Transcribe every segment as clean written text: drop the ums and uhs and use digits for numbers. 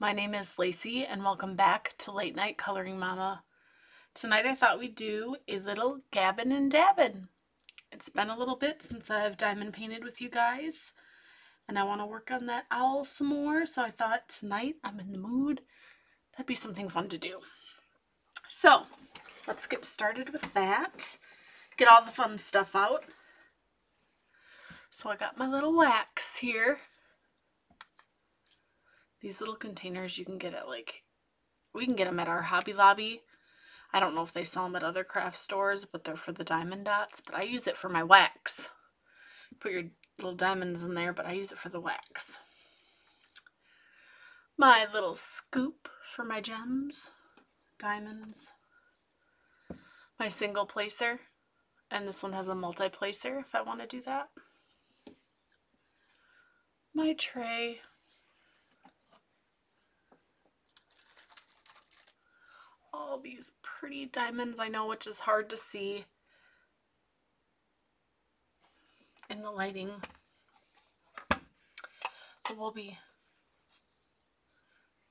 My name is Lacey and welcome back to Late Night Coloring Mama. Tonight I thought we'd do a little gabbing and dabbing. It's been a little bit since I've diamond painted with you guys and I want to work on that owl some more, so I thought tonight I'm in the mood. That'd be something fun to do. So let's get started with that. Get all the fun stuff out. So I got my little wax here. These little containers you can get at we can get them at our Hobby Lobby. I don't know if they sell them at other craft stores, but they're for the diamond dots. But I use it for my wax. Put your little diamonds in there, but I use it for the wax. My little scoop for my gems, diamonds. My single placer, and this one has a multi-placer if I want to do that. My tray. All these pretty diamonds, I know, which is hard to see in the lighting. So we'll be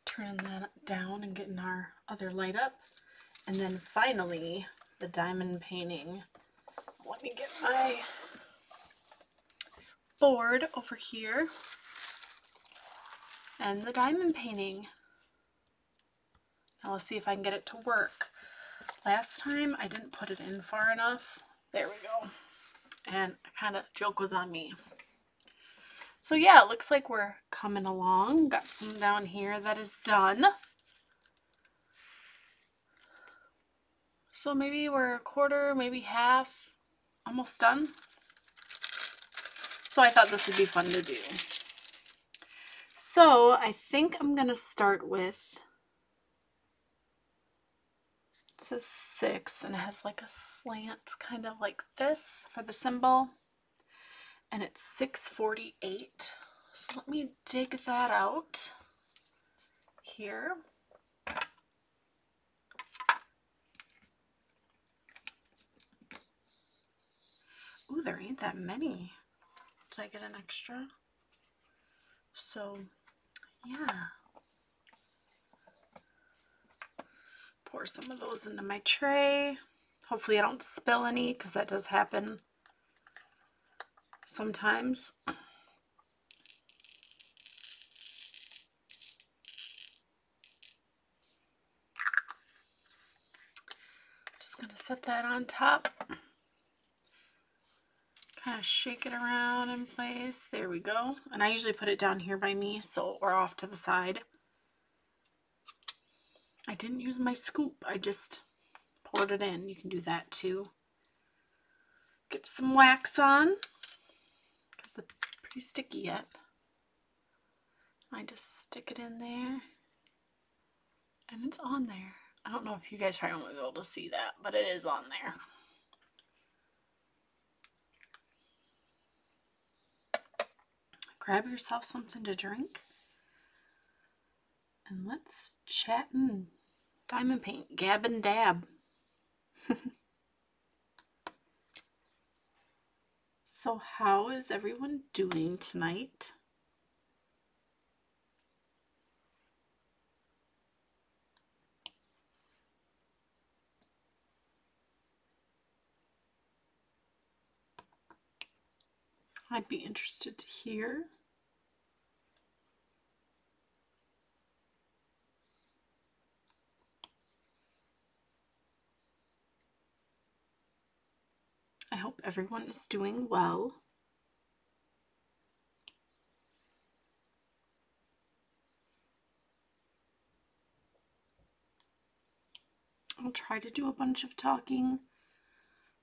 turning that down and getting our other light up. And then finally, the diamond painting. Let me get my board over here. And the diamond painting. Now let's see if I can get it to work. Last time I didn't put it in far enough. There we go. And kind of joke was on me. So yeah, it looks like we're coming along. Got some down here that is done. So maybe we're a quarter, maybe half, almost done. So I thought this would be fun to do. So I think I'm going to start with, it says 6 and it has like a slant kind of like this for the symbol. And it's 648. So let me dig that out here. Ooh, there ain't that many. Did I get an extra? So, yeah. Pour some of those into my tray. Hopefully I don't spill any, because that does happen sometimes. Just going to set that on top. Kind of shake it around in place. There we go. And I usually put it down here by me, so we're off to the side. I didn't use my scoop. I just poured it in. You can do that too. Get some wax on, because they're pretty sticky yet. I just stick it in there, and it's on there. I don't know if you guys probably won't be able to see that, but it is on there. Grab yourself something to drink, and let's chat and diamond paint, gab and dab. So how is everyone doing tonight? I'd be interested to hear. I hope everyone is doing well. I'll try to do a bunch of talking,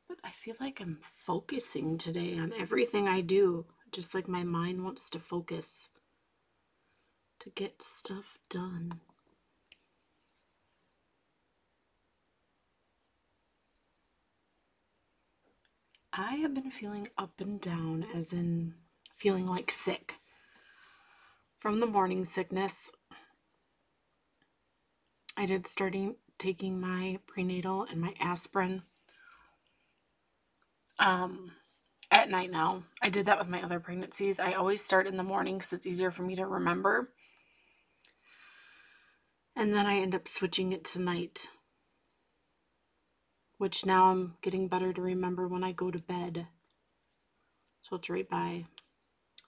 but I feel like I'm focusing today on everything I do, just like my mind wants to focus to get stuff done. I have been feeling up and down, as in feeling like sick from the morning sickness. I did starting taking my prenatal and my aspirin at night now. I did that with my other pregnancies. I always start in the morning because it's easier for me to remember. And then I end up switching it to night, which now I'm getting better to remember when I go to bed. So it's right by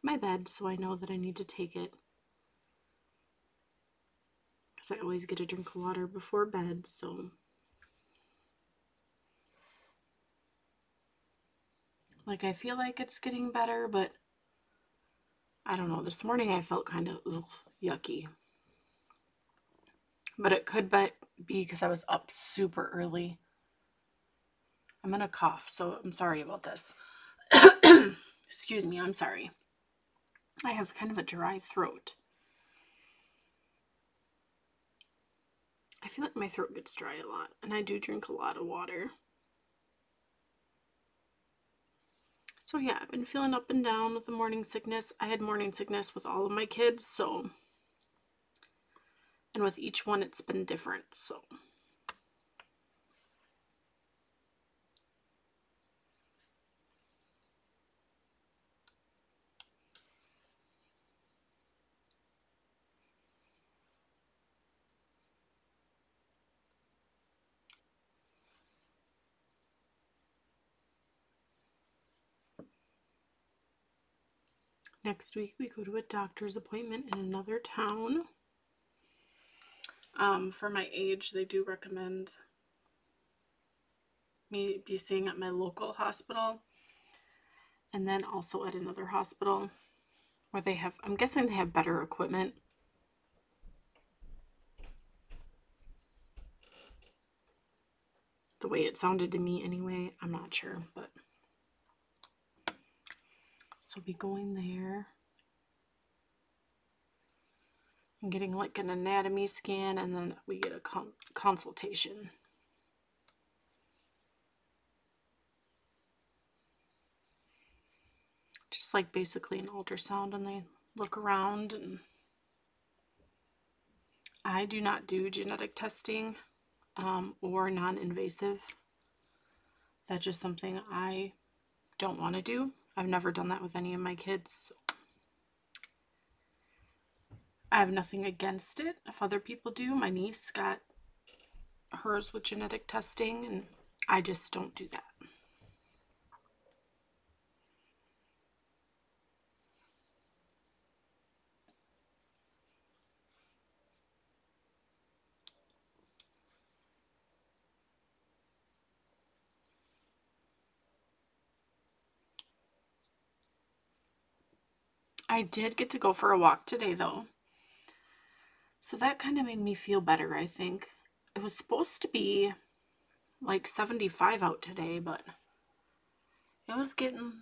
my bed, so I know that I need to take it. Because I always get a drink of water before bed, so. Like, I feel like it's getting better, but I don't know. This morning I felt kind of yucky. But it could be because I was up super early. I'm going to cough, so I'm sorry about this. Excuse me, I'm sorry. I have kind of a dry throat. I feel like my throat gets dry a lot, and I do drink a lot of water. So yeah, I've been feeling up and down with the morning sickness. I had morning sickness with all of my kids, so. And with each one, it's been different, so. Next week, we go to a doctor's appointment in another town. For my age, they do recommend me be seeing at my local hospital and then also at another hospital where they have, I'm guessing they have better equipment. The way it sounded to me anyway, I'm not sure, but so I'll be going there and getting like an anatomy scan, and then we get a consultation. Just like basically an ultrasound, and they look around. And I do not do genetic testing or non-invasive. That's just something I don't want to do. I've never done that with any of my kids. I have nothing against it if other people do. My niece got hers with genetic testing, and I just don't do that. I did get to go for a walk today, though. So that kind of made me feel better, I think. It was supposed to be like 75 out today, but it was getting,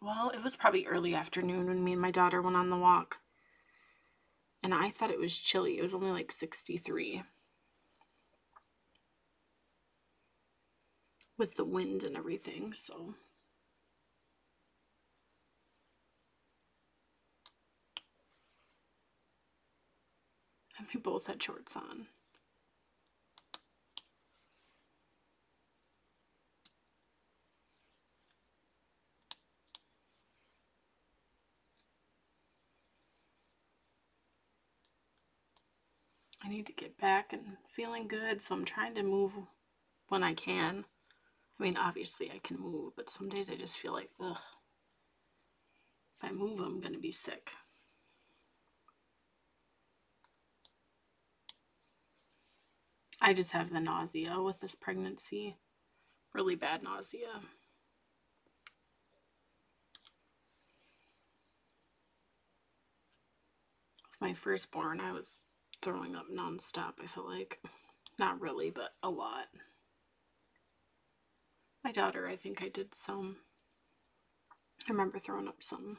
well, it was probably early afternoon when me and my daughter went on the walk. And I thought it was chilly. It was only like 63. With the wind and everything, so. And we both had shorts on. I need to get back and feeling good, so I'm trying to move when I can. I mean, obviously I can move, but some days I just feel like, ugh. If I move, I'm going to be sick. I just have the nausea with this pregnancy. Really bad nausea. With my firstborn, I was throwing up nonstop, I feel like. Not really, but a lot. My daughter, I think I did some. I remember throwing up some.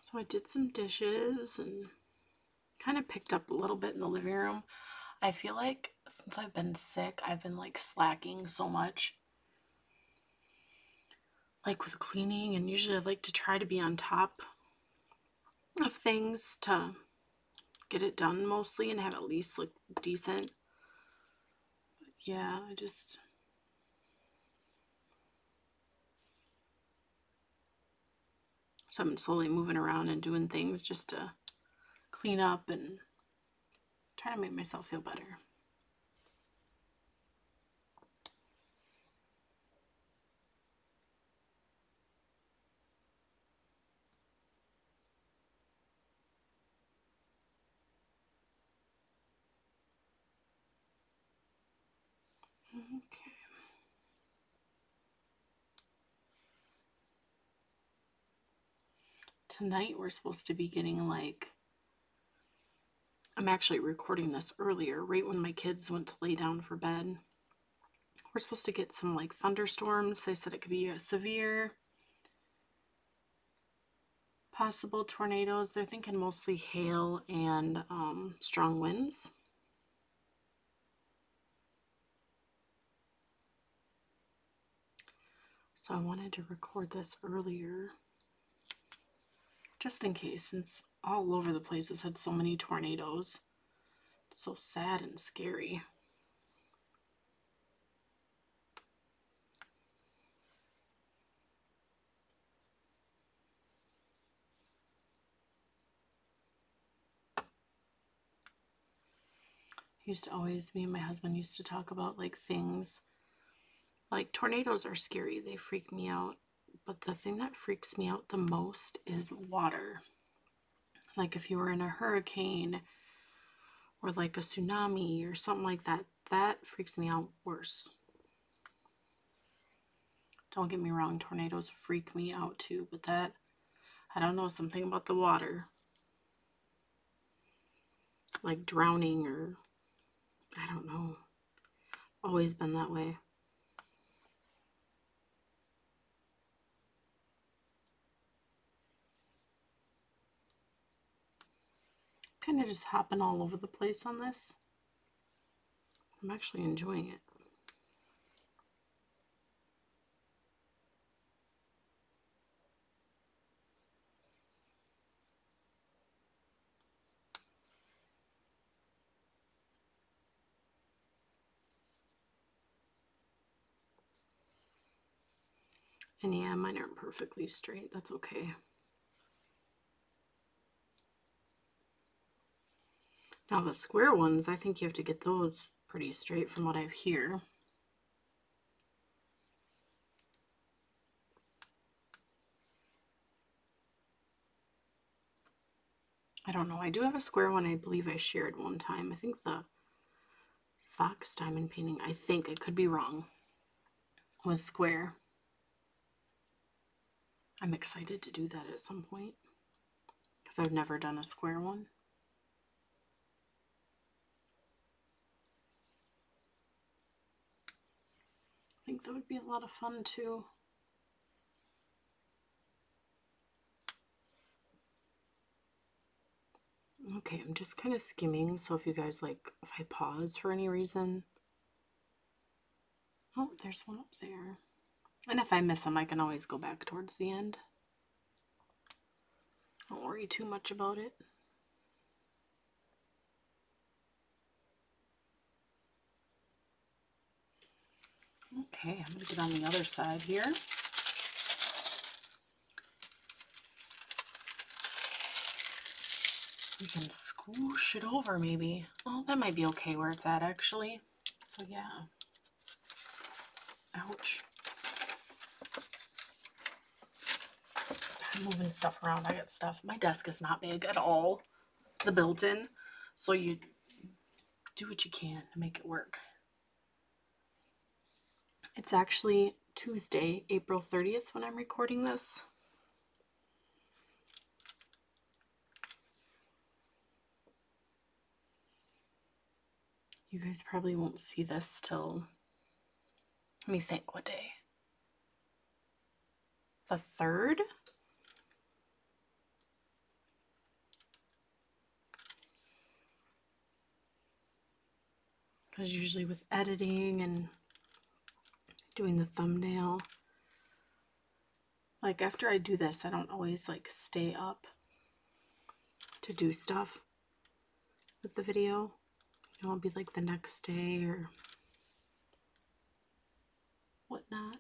So I did some dishes and kind of picked up a little bit in the living room. I feel like since I've been sick, I've been like slacking so much. Like with cleaning, and usually I like to try to be on top of things to get it done mostly and have it at least look decent. But yeah, so I'm slowly moving around and doing things just to clean up and try to make myself feel better. Okay. Tonight we're supposed to be getting like, I'm actually recording this earlier, right when my kids went to lay down for bed. We're supposed to get some like thunderstorms. They said it could be a severe, possible tornadoes. They're thinking mostly hail and strong winds. So I wanted to record this earlier, just in case, since all over the place has had so many tornadoes. It's so sad and scary. Me and my husband used to talk about like things, like tornadoes are scary, they freak me out, but the thing that freaks me out the most is water. Like if you were in a hurricane or like a tsunami or something like that, that freaks me out worse. Don't get me wrong, tornadoes freak me out too, but that, I don't know, something about the water. Like drowning, or I don't know. Always been that way. Kind of just hopping all over the place on this. I'm actually enjoying it. And yeah, mine aren't perfectly straight. That's okay. Now the square ones, I think you have to get those pretty straight from what I've heard. I don't know. I do have a square one I believe I shared one time. I think the Fox diamond painting, I think, I could be wrong, was square. I'm excited to do that at some point because I've never done a square one. I think that would be a lot of fun too. Okay, I'm just kind of skimming, so if you guys like, if I pause for any reason. Oh, there's one up there. And if I miss them, I can always go back towards the end. Don't worry too much about it. Okay, I'm going to get on the other side here. We can squish it over maybe. Oh, that might be okay where it's at actually. So yeah. Ouch. I'm moving stuff around. I got stuff. My desk is not big at all. It's a built-in. So you do what you can to make it work. It's actually Tuesday, April 30th when I'm recording this. You guys probably won't see this till, let me think, what day? The 3rd? because usually with editing and doing the thumbnail, like after I do this, I don't always like stay up to do stuff with the video. You know, it'll be like the next day or whatnot.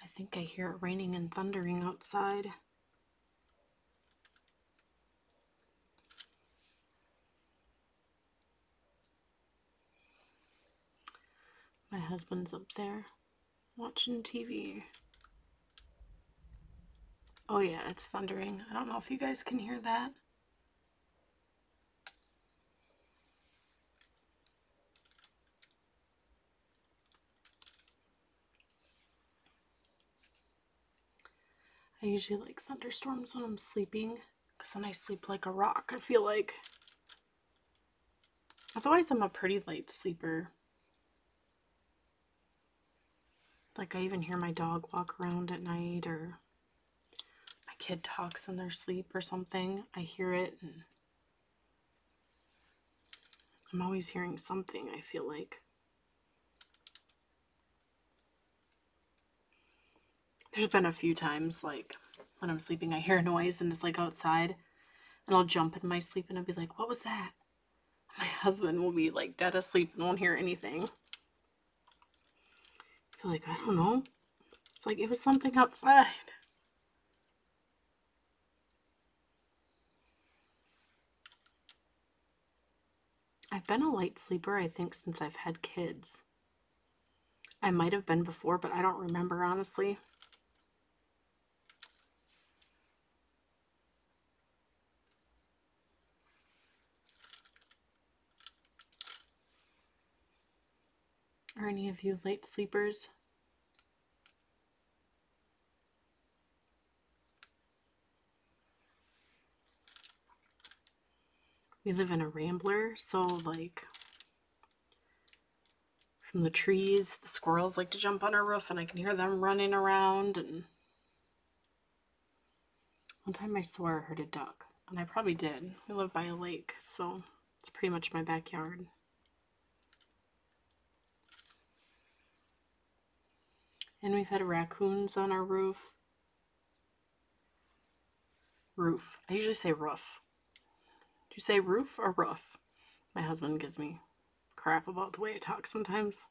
I think I hear it raining and thundering outside. My husband's up there watching TV. Oh yeah, it's thundering. I don't know if you guys can hear that. I usually like thunderstorms when I'm sleeping, because then I sleep like a rock, I feel like. Otherwise, I'm a pretty light sleeper. Like, I even hear my dog walk around at night, or my kid talks in their sleep or something. I hear it, and I'm always hearing something, I feel like. There's been a few times, like, when I'm sleeping, I hear a noise, and it's, like, outside, and I'll jump in my sleep, and I'll be like, what was that? My husband will be, like, dead asleep and won't hear anything. I feel like, I don't know. It's like, it was something outside. I've been a light sleeper, I think, since I've had kids. I might have been before, but I don't remember, honestly. Are any of you light sleepers? We live in a rambler, so like from the trees, the squirrels like to jump on our roof, and I can hear them running around. And one time I swore I heard a duck, and I probably did. We live by a lake, so it's pretty much my backyard. And we've had raccoons on our roof. Roof. I usually say roof. Do you say roof or roof? My husband gives me crap about the way I talk sometimes.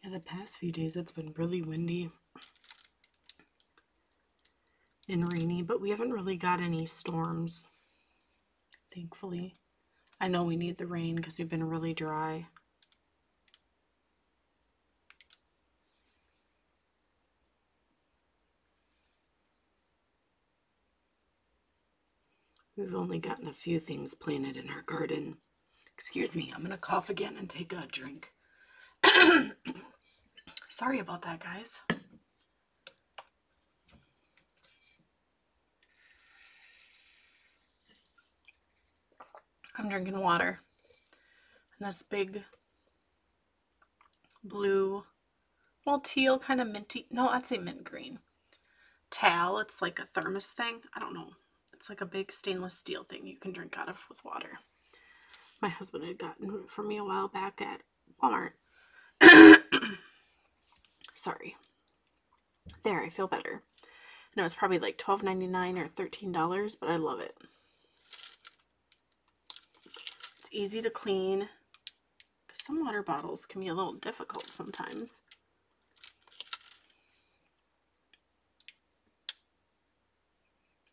Yeah, the past few days it's been really windy and rainy, but we haven't really got any storms, thankfully. I know we need the rain because we've been really dry. We've only gotten a few things planted in our garden. Excuse me, I'm gonna cough again and take a drink. Sorry about that, guys. I'm drinking water. And this big blue, well, teal, kind of minty, no, I'd say mint green towel. It's like a thermos thing. I don't know. It's like a big stainless steel thing you can drink out of with water. My husband had gotten it for me a while back at Walmart. Sorry. There, I feel better. I know it's probably like $12.99 or $13, but I love it. It's easy to clean. Some water bottles can be a little difficult sometimes.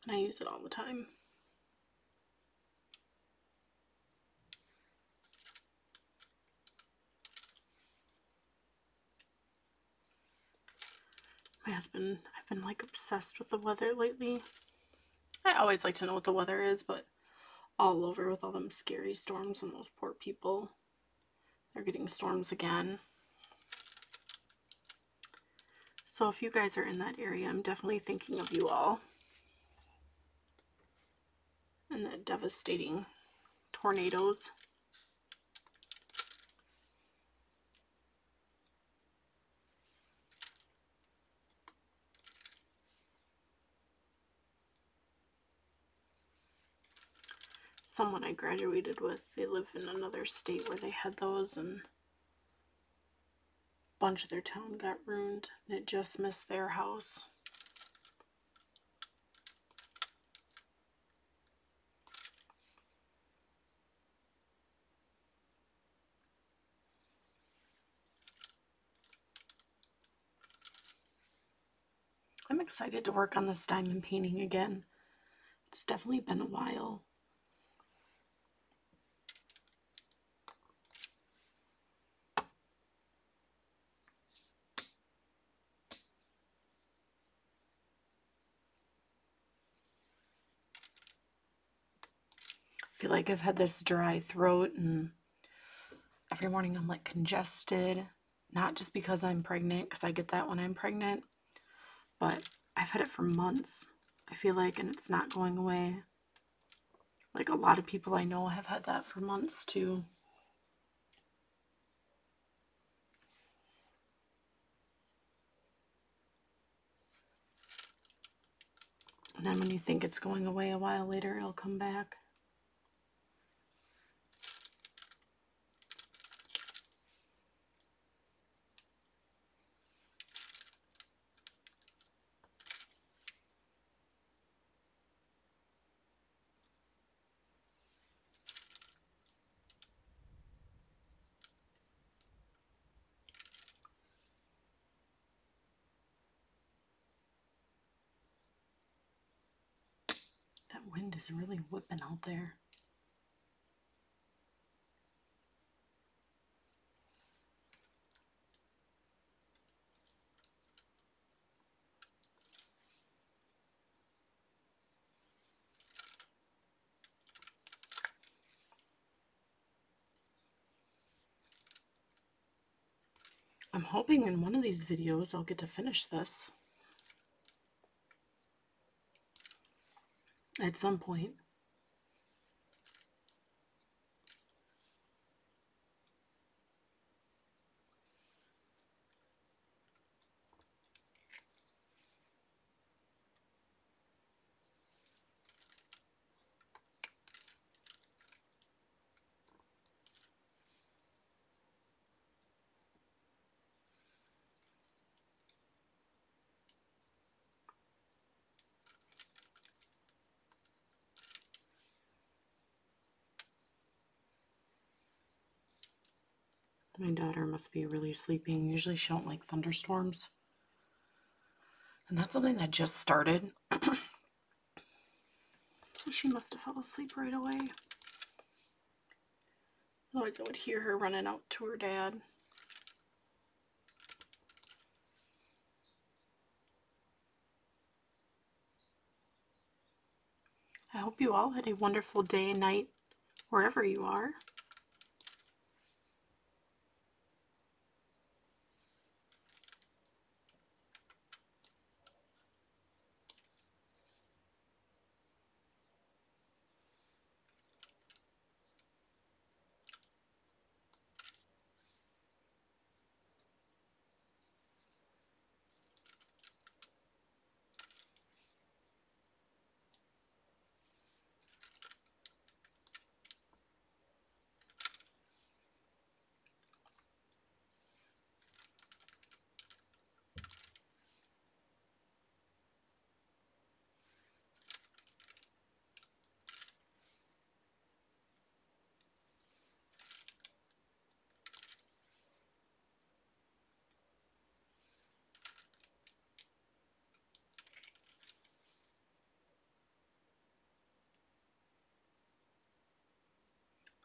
And I use it all the time. My I've been like obsessed with the weather lately. I always like to know what the weather is, but all over with all them scary storms and those poor people. They're getting storms again. So if you guys are in that area, I'm definitely thinking of you all. And the devastating tornadoes. Someone I graduated with, they live in another state where they had those, and a bunch of their town got ruined, and it just missed their house. I'm excited to work on this diamond painting again. It's definitely been a while. I feel like I've had this dry throat, and every morning I'm like congested, not just because I'm pregnant, because I get that when I'm pregnant, but I've had it for months, I feel like, and it's not going away. Like a lot of people I know have had that for months too. And then when you think it's going away, a while later it'll come back. That wind is really whipping out there. I'm hoping in one of these videos I'll get to finish this at some point. My daughter must be really sleeping. Usually she don't like thunderstorms. And that's something that just started. So she must have fell asleep right away. Otherwise I would hear her running out to her dad. I hope you all had a wonderful day and night wherever you are.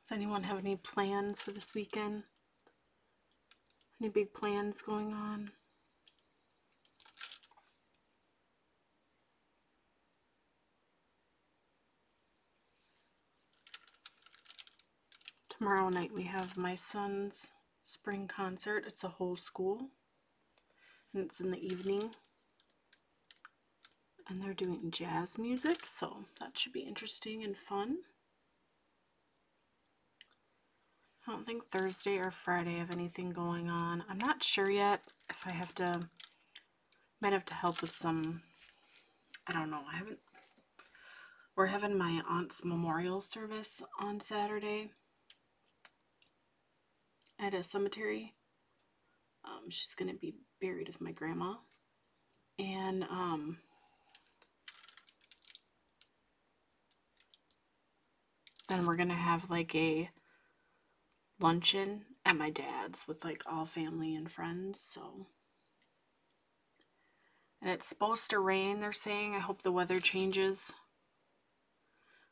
Does anyone have any plans for this weekend? Any big plans going on? Tomorrow night we have my son's spring concert. It's a whole school, and it's in the evening. And they're doing jazz music, so that should be interesting and fun. I don't think Thursday or Friday have anything going on. I'm not sure yet if I might have to help with some, I don't know. We're having my aunt's memorial service on Saturday at a cemetery. She's going to be buried with my grandma. And then we're going to have like a luncheon at my dad's with like all family and friends. So, and it's supposed to rain, they're saying. I hope the weather changes.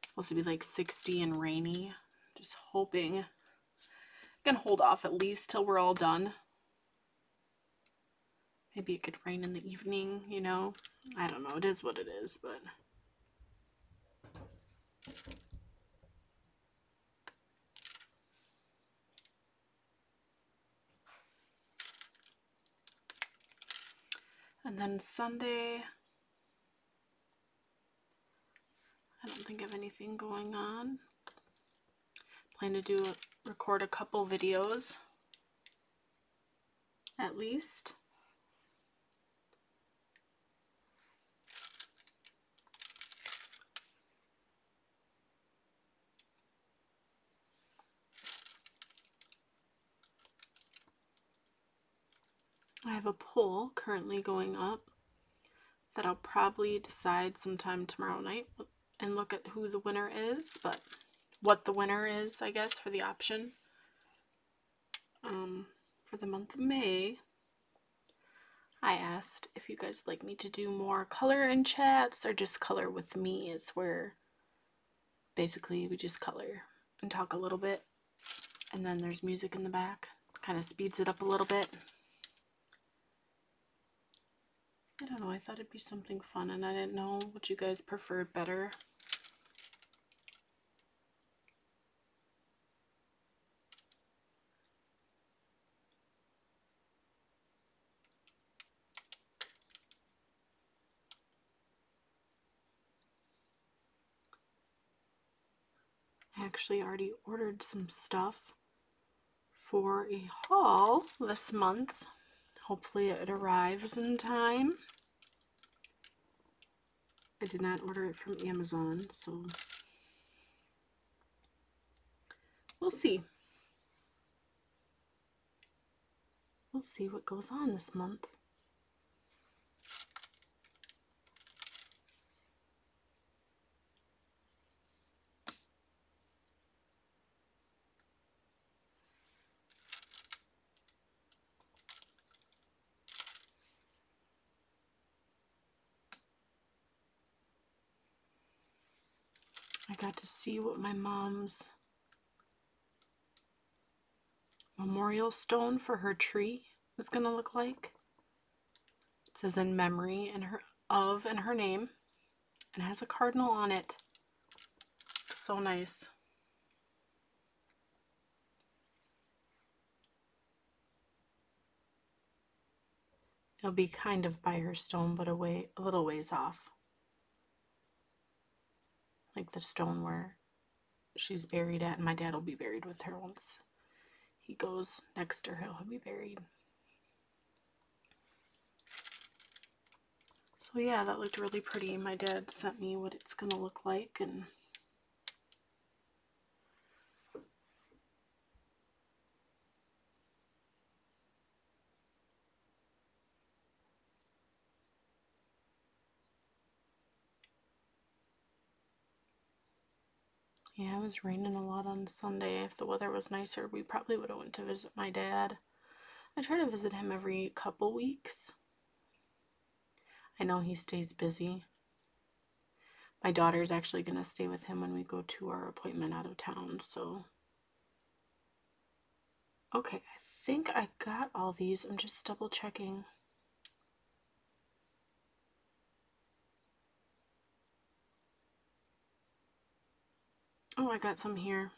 It's supposed to be like 60 and rainy. Just hoping. I'm gonna hold off at least till we're all done. Maybe it could rain in the evening, you know. I don't know. It is what it is, but and then Sunday, I don't think I have anything going on. Plan to record a couple videos at least. I have a poll currently going up that I'll probably decide sometime tomorrow night and look at who the winner is, but what the winner is, I guess, for the option. For the month of May, I asked if you guys like me to do more color in chats or just color with me, is where basically we just color and talk a little bit, and then there's music in the back. Kind of speeds it up a little bit. I don't know, I thought it'd be something fun, and I didn't know what you guys preferred better. I actually already ordered some stuff for a haul this month. Hopefully it arrives in time. I did not order it from Amazon, so we'll see. We'll see what goes on this month. I got to see what my mom's memorial stone for her tree is going to look like. It says in memory and her name, and has a cardinal on it. So nice. It'll be kind of by her stone, but a little ways off. Like the stone where she's buried at, and my dad will be buried with her once he goes next to her. He'll be buried. So yeah, that looked really pretty. My dad sent me what it's gonna look like, and yeah, it was raining a lot on Sunday. If the weather was nicer, we probably would have went to visit my dad. I try to visit him every couple weeks. I know he stays busy. My daughter's actually going to stay with him when we go to our appointment out of town, so. Okay, I think I got all these. I'm just double checking. Oh, I got some here.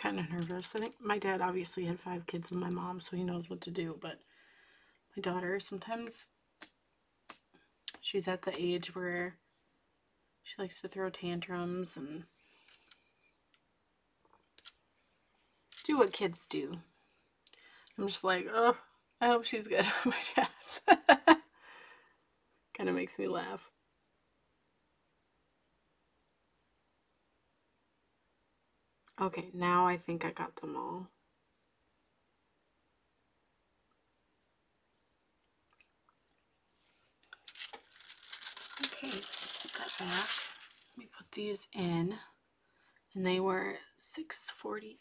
kind of nervous. I think my dad obviously had 5 kids with my mom, so he knows what to do, but my daughter, sometimes she's at the age where she likes to throw tantrums and do what kids do. I'm just like, oh, I hope she's good. My dad's kind of makes me laugh. Okay, now I think I got them all. Okay, so let's put that back. Let me put these in, and they were 648.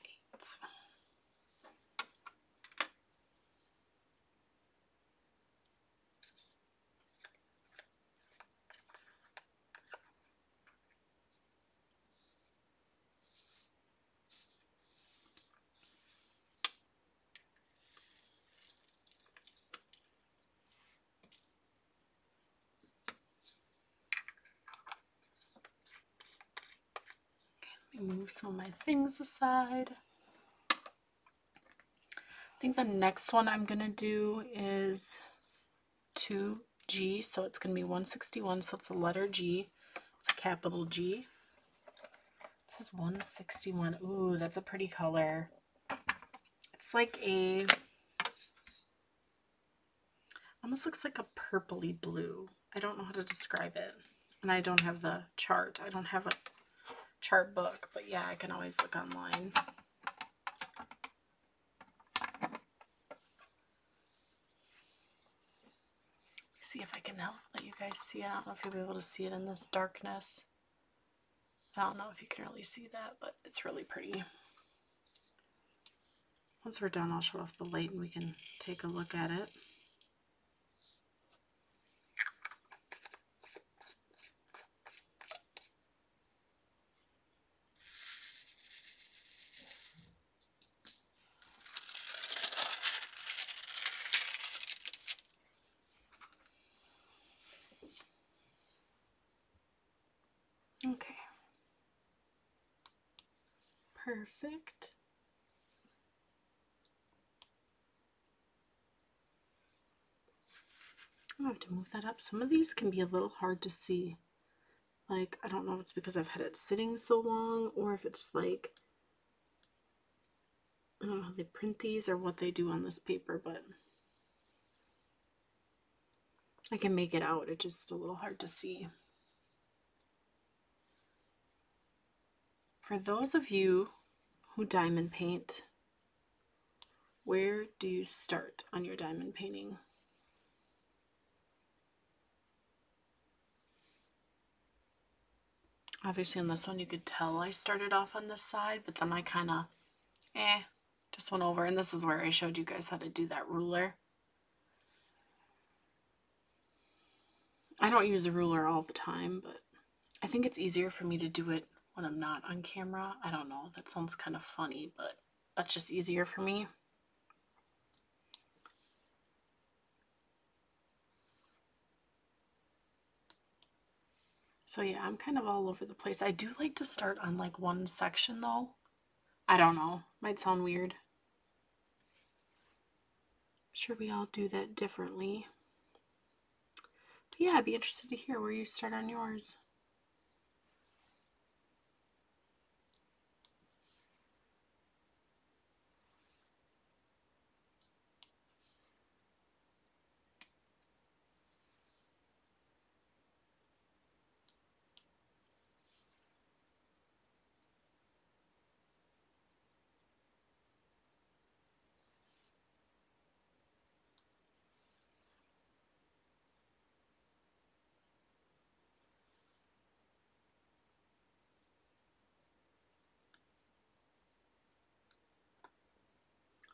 Move some of my things aside. I think the next one I'm gonna do is 2G, so it's gonna be 161, so it's a letter G. It's a capital G. It says 161. Ooh, that's a pretty color. It's like a, almost looks like a purpley blue. I don't know how to describe it. And I don't have the chart. I don't have a chart book, but yeah, I can always look online. See if I can let you guys see it. I don't know if you'll be able to see it in this darkness. I don't know if you can really see that, but it's really pretty. Once we're done, I'll shut off the light and we can take a look at it. Okay. Perfect. I have to move that up. Some of these can be a little hard to see. Like, I don't know if it's because I've had it sitting so long or if it's like, I don't know how they print these or what they do on this paper, but I can make it out. It's just a little hard to see. For those of you who diamond paint, where do you start on your diamond painting? Obviously on this one you could tell I started off on this side, but then I kind of, just went over, and this is where I showed you guys how to do that ruler. I don't use a ruler all the time, but I think it's easier for me to do it when I'm not on camera. I don't know, that sounds kind of funny, but that's just easier for me. So yeah, I'm kind of all over the place. I do like to start on like one section though. I don't know, might sound weird. I'm sure we all do that differently. But yeah, I'd be interested to hear where you start on yours.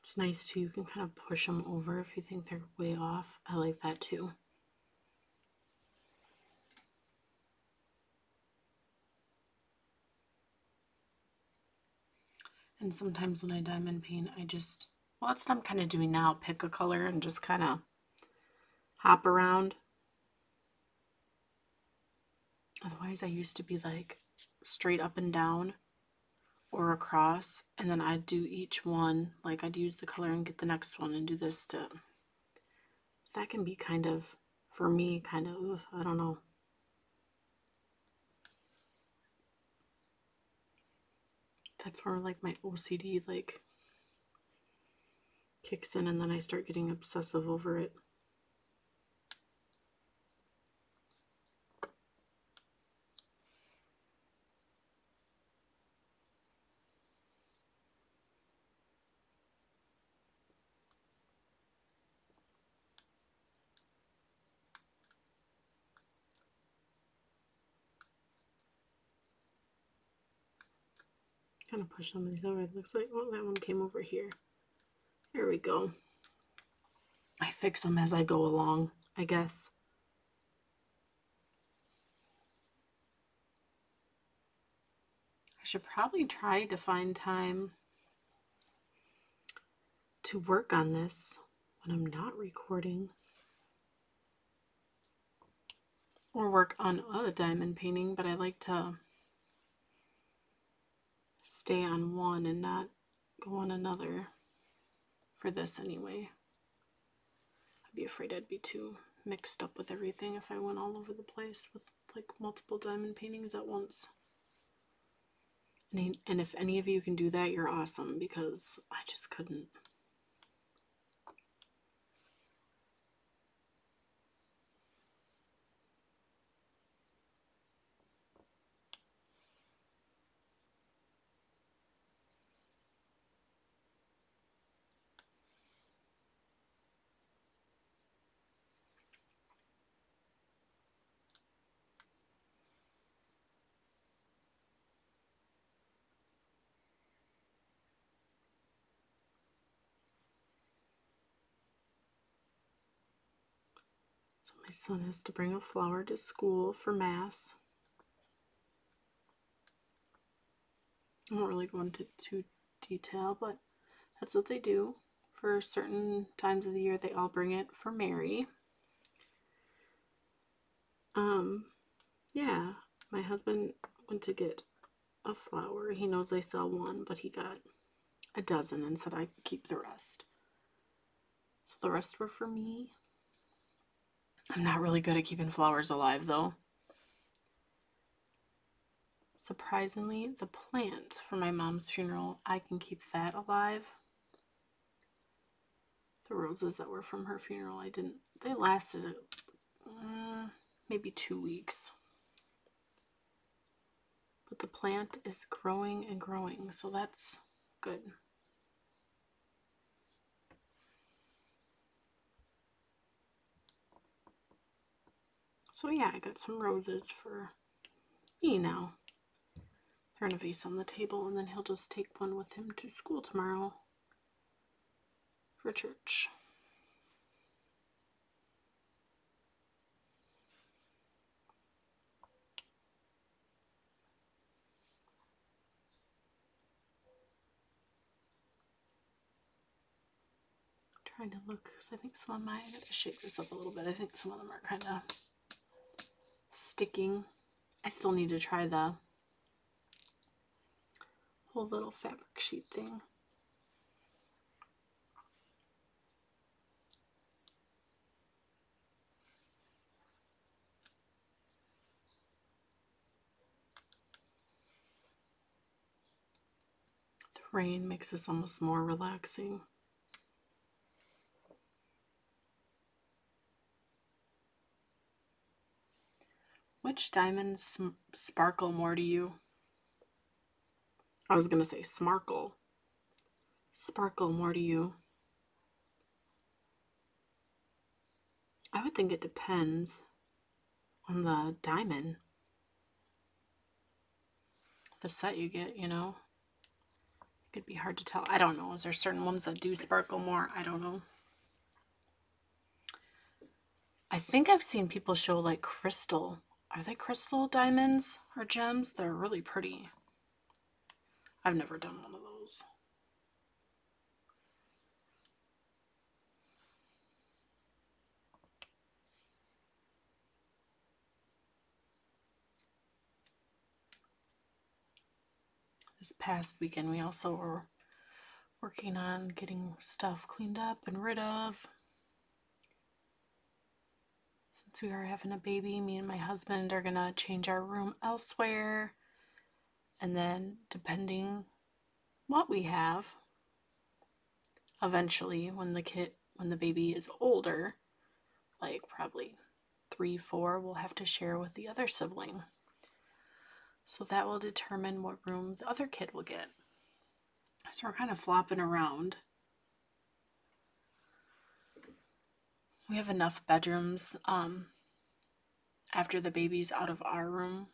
It's nice too, you can kind of push them over if you think they're way off. I like that too. And sometimes when I diamond paint, I just, well, that's what I'm kind of doing now, pick a color and just kind of hop around. Otherwise I used to be like straight up and down. or across, and then I'd do each one, like I'd use the color and get the next one and do this to, that can be kind of, for me, kind of, I don't know. That's where like my OCD like kicks in, and then I start getting obsessive over it. Kind of push some of these over. It looks like, oh, that one came over here. There we go. I fix them as I go along, I guess. I should probably try to find time to work on this when I'm not recording, or work on a diamond painting, but I like to stay on one and not go on another for this anyway. I'd be afraid I'd be too mixed up with everything if I went all over the place with like multiple diamond paintings at once. And if any of you can do that, you're awesome, because I just couldn't. So my son has to bring a flower to school for Mass. I won't really go into too detail, but that's what they do. For certain times of the year, they all bring it for Mary. Yeah, my husband went to get a flower. He knows I sell one, but he got a dozen and said I could keep the rest. So the rest were for me. I'm not really good at keeping flowers alive, though. Surprisingly, the plant for my mom's funeral, I can keep that alive. The roses that were from her funeral, I didn't. They lasted maybe 2 weeks. But the plant is growing and growing, so that's good. So yeah, I got some roses for me now. They're in a vase on the table, and then he'll just take one with him to school tomorrow for church. Trying to look, because I think some of mine, I gotta shake this up a little bit. I think some of them are kind of sticking. I still need to try the whole little fabric sheet thing. The rain makes this almost more relaxing. Which diamonds sparkle more to you? I was going to say smarkle. Sparkle more to you? I would think it depends on the diamond. The set you get, you know. It could be hard to tell. I don't know. Is there certain ones that do sparkle more? I don't know. I think I've seen people show like crystal. Are they crystal diamonds or gems? They're really pretty. I've never done one of those. This this past weekend we also were working on getting stuff cleaned up and rid of. Since we are having a baby, me and my husband are gonna change our room elsewhere, and then depending what we have, eventually when the baby is older, like probably 3, 4, we'll have to share with the other sibling. So that will determine what room the other kid will get. So we're kind of flopping around. We have enough bedrooms after the baby's out of our room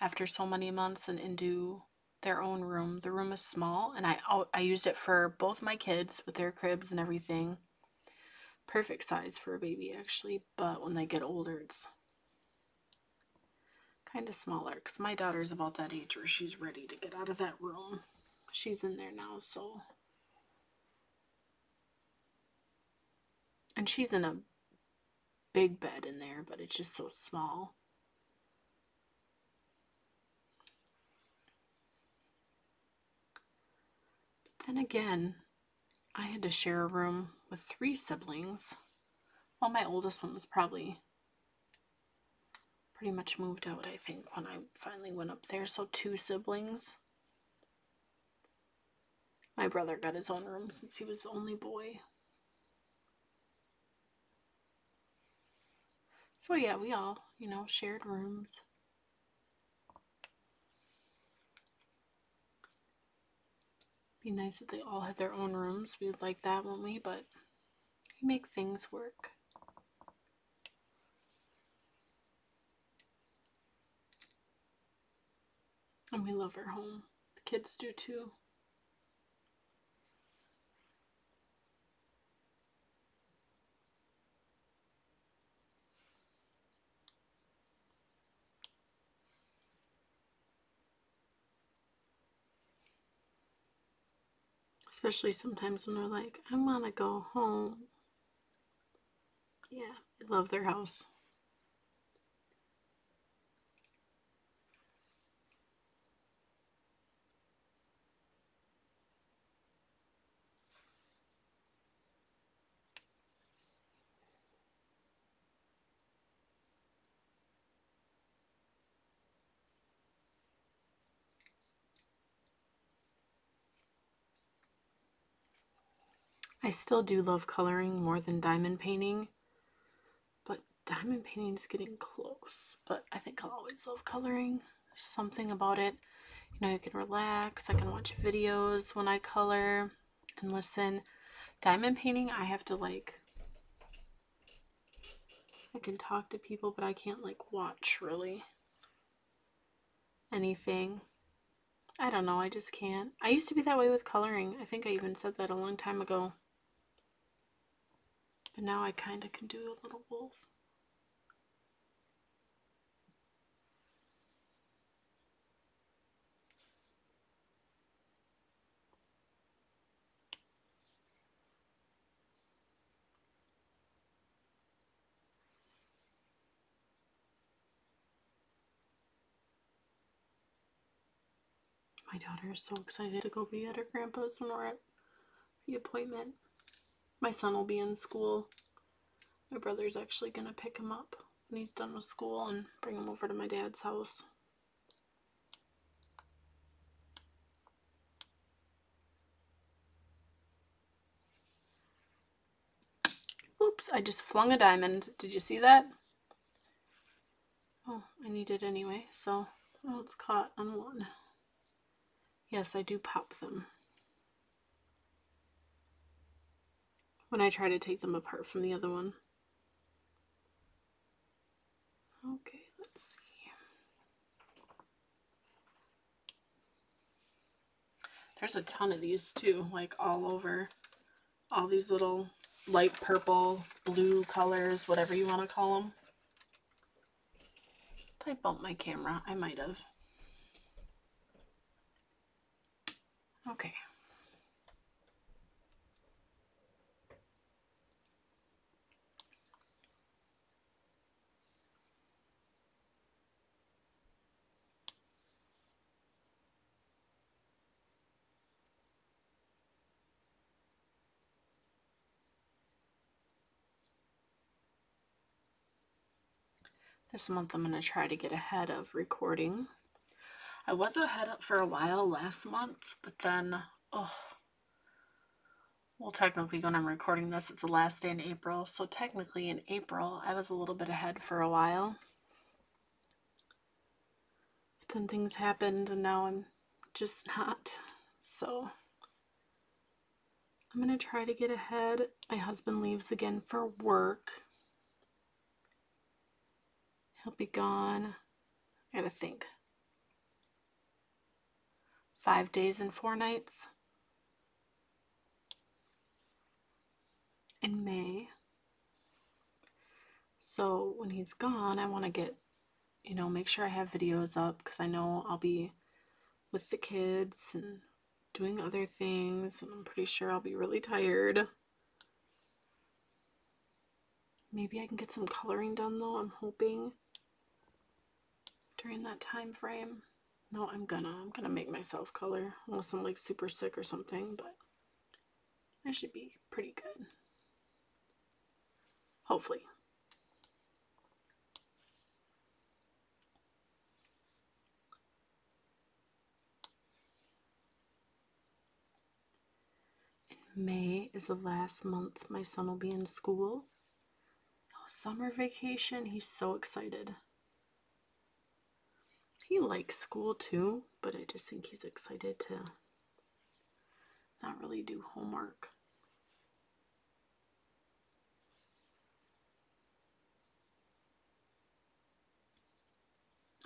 after so many months and into their own room. The room is small, and I used it for both my kids with their cribs and everything. Perfect size for a baby, actually, but when they get older, it's kind of smaller because my daughter's about that age where she's ready to get out of that room. She's in there now, so. And she's in a big bed in there, but it's just so small. But then again, I had to share a room with 3 siblings. Well, my oldest one was probably pretty much moved out, I think, when I finally went up there. So 2 siblings. My brother got his own room since he was the only boy. So yeah, we all, shared rooms. Be nice if they all had their own rooms. We'd like that, wouldn't we? But you make things work. And we love our home. The kids do too. Especially sometimes when they're like, I want to go home. Yeah, they love their house. I still do love coloring more than diamond painting, but diamond painting is getting close. But I think I'll always love coloring. There's something about it. You can relax. I can watch videos when I color and listen. Diamond painting, I have to I can talk to people, but I can't watch really anything. I don't know, I just can't. I used to be that way with coloring. I think I even said that a long time ago. But now I kind of can do a little both. My daughter is so excited to go be at her grandpa's when we're at the appointment. My son will be in school. My brother's actually going to pick him up when he's done with school and bring him over to my dad's house. Oops, I just flung a diamond. Did you see that? Oh, I need it anyway, so it's caught on one. Yes, I do pop them when I try to take them apart from the other one. Okay, let's see. There's a ton of these too, all over. All these little light purple, blue colors, whatever you want to call them. Did I bump my camera? I might have. Okay. This month I'm going to try to get ahead of recording. I was ahead for a while last month, but then, well, technically when I'm recording this, it's the last day in April. So technically in April, I was a little bit ahead for a while. But then things happened and now I'm just not. So I'm going to try to get ahead. My husband leaves again for work. He'll be gone. I gotta think. 5 days and 4 nights in May. So when he's gone, I want to get, make sure I have videos up because I know I'll be with the kids and doing other things, and I'm pretty sure I'll be really tired. Maybe I can get some coloring done though, I'm hoping, during that time frame. No, I'm gonna make myself color unless I'm like super sick or something, but I should be pretty good. Hopefully. May is the last month my son will be in school. Oh, summer vacation. He's so excited. He likes school too, but I just think he's excited to not really do homework.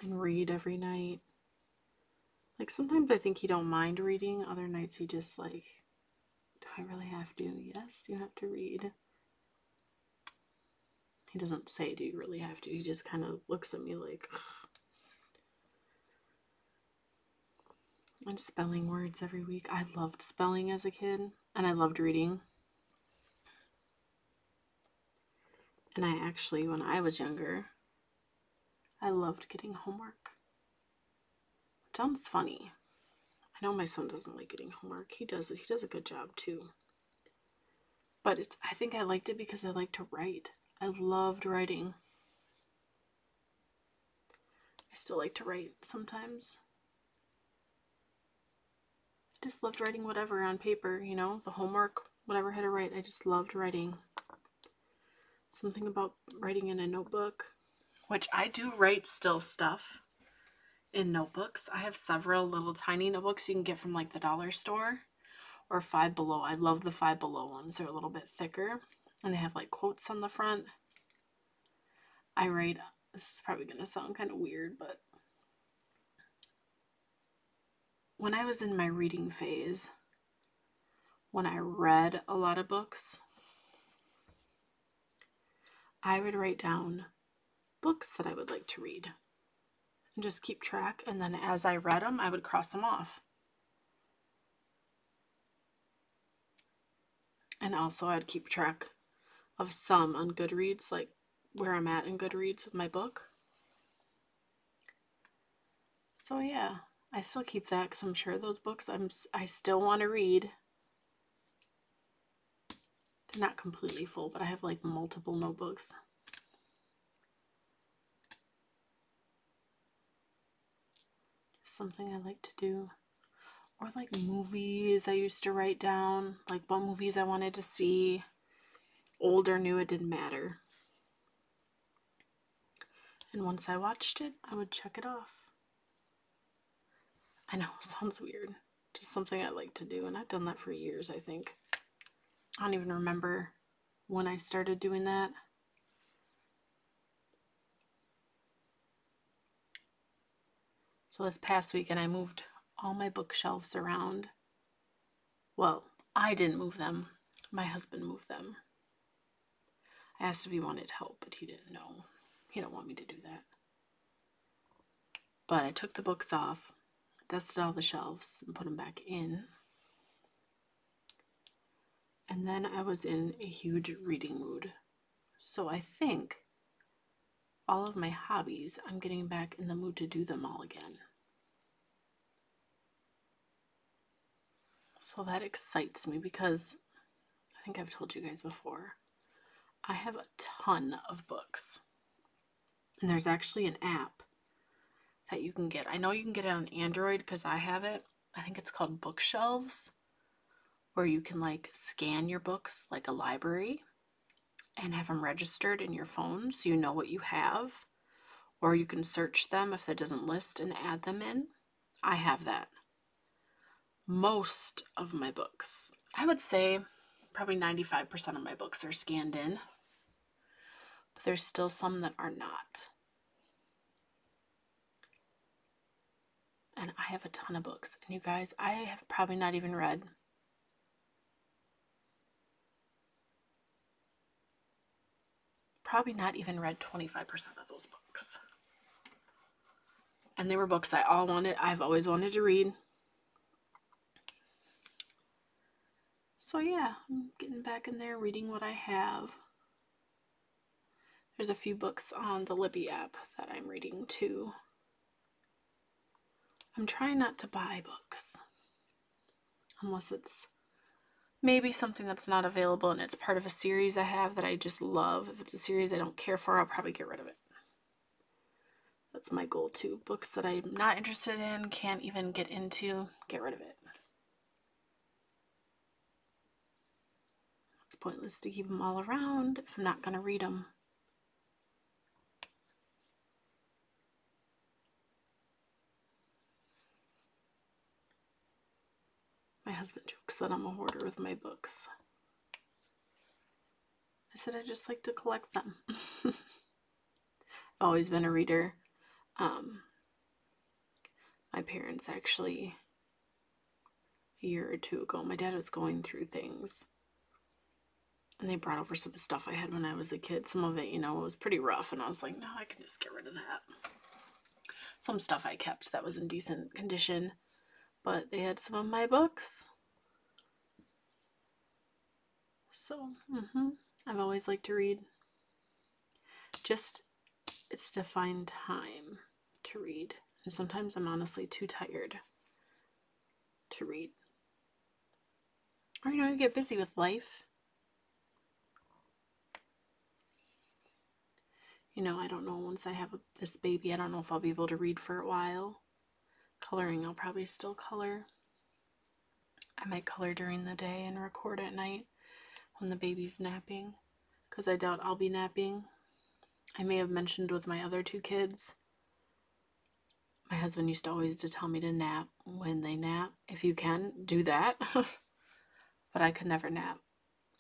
And read every night. Like sometimes I think he don't mind reading. Other nights he just like, do I really have to? Yes, you have to read. He doesn't say, do you really have to? He just kind of looks at me like, ugh. And spelling words every week. I loved spelling as a kid, and I loved reading. And I actually, when I was younger, I loved getting homework. It sounds funny. I know my son doesn't like getting homework. He does it. He does a good job too. But I think I liked it because I like to write. I loved writing. I still like to write sometimes. I just loved writing whatever on paper, the homework, whatever I had to write. I just loved writing. Something about writing in a notebook, which I do write still stuff in notebooks. I have several little tiny notebooks you can get from like the dollar store or Five Below. I love the Five Below ones. They're a little bit thicker and they have like quotes on the front. I write, this is probably going to sound kind of weird, but when I was in my reading phase, when I read a lot of books, I would write down books that I would like to read and just keep track. And then as I read them, I would cross them off. And also I'd keep track of some on Goodreads, like where I'm at in Goodreads with my book. So yeah, I still keep that because I'm sure those books I still want to read. They're not completely full, but I have like multiple notebooks. Just something I like to do. Or like movies I used to write down, like what movies I wanted to see. Old or new, it didn't matter. And once I watched it, I would check it off. I know, it sounds weird. Just something I like to do, and I've done that for years, I think. I don't even remember when I started doing that. So this past weekend, I moved all my bookshelves around. Well, I didn't move them. My husband moved them. I asked if he wanted help, but he didn't know. He didn't want me to do that. But I took the books off, dusted all the shelves, and put them back in. And then I was in a huge reading mood. So I think all of my hobbies, I'm getting back in the mood to do them all again. So that excites me because I think I've told you guys before, I have a ton of books. And there's actually an app that you can get. I know you can get it on Android because I have it. I think it's called Bookshelves, where you can like scan your books like a library and have them registered in your phone so you know what you have. Or you can search them if it doesn't list and add them in. I have that. Most of my books, I would say probably 95% of my books are scanned in, but there's still some that are not. And I have a ton of books. And you guys, I have probably not even read probably not even read 25% of those books. And they were books I've always wanted to read. So yeah, I'm getting back in there, reading what I have. There's a few books on the Libby app that I'm reading too. I'm trying not to buy books unless it's maybe something that's not available and it's part of a series I have that I just love. If it's a series I don't care for, I'll probably get rid of it. That's my goal too. Books that I'm not interested in, can't even get into, get rid of it. It's pointless to keep them all around if I'm not going to read them. My husband jokes that I'm a hoarder with my books. I said I just like to collect them. I've always been a reader. My parents actually, a year or two ago, my dad was going through things. And they brought over some stuff I had when I was a kid. Some of it, was pretty rough. And I was like, no, I can just get rid of that. Some stuff I kept that was in decent condition. But they had some of my books. So, I've always liked to read. It's to find time to read. And sometimes I'm honestly too tired to read. Or, you get busy with life. I don't know, once I have this baby, I don't know if I'll be able to read for a while. Coloring, I'll probably still color. I might color during the day and record at night when the baby's napping, because I doubt I'll be napping. I may have mentioned with my other two kids, my husband used to always tell me to nap when they nap. If you can, do that. But I could never nap.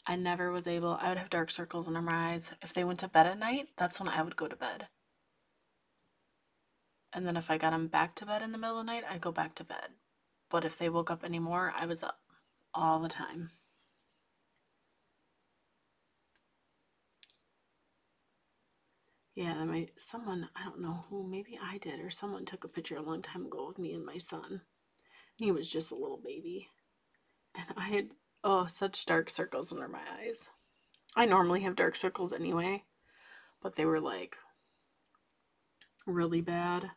I never was able. I would have dark circles under my eyes. If they went to bed at night, that's when I would go to bed. And then if I got them back to bed in the middle of the night, I'd go back to bed. But if they woke up anymore, I was up all the time. Yeah, someone, I don't know who, maybe I did, or someone took a picture a long time ago of me and my son. He was just a little baby. And I had, such dark circles under my eyes. I normally have dark circles anyway, but they were like really bad.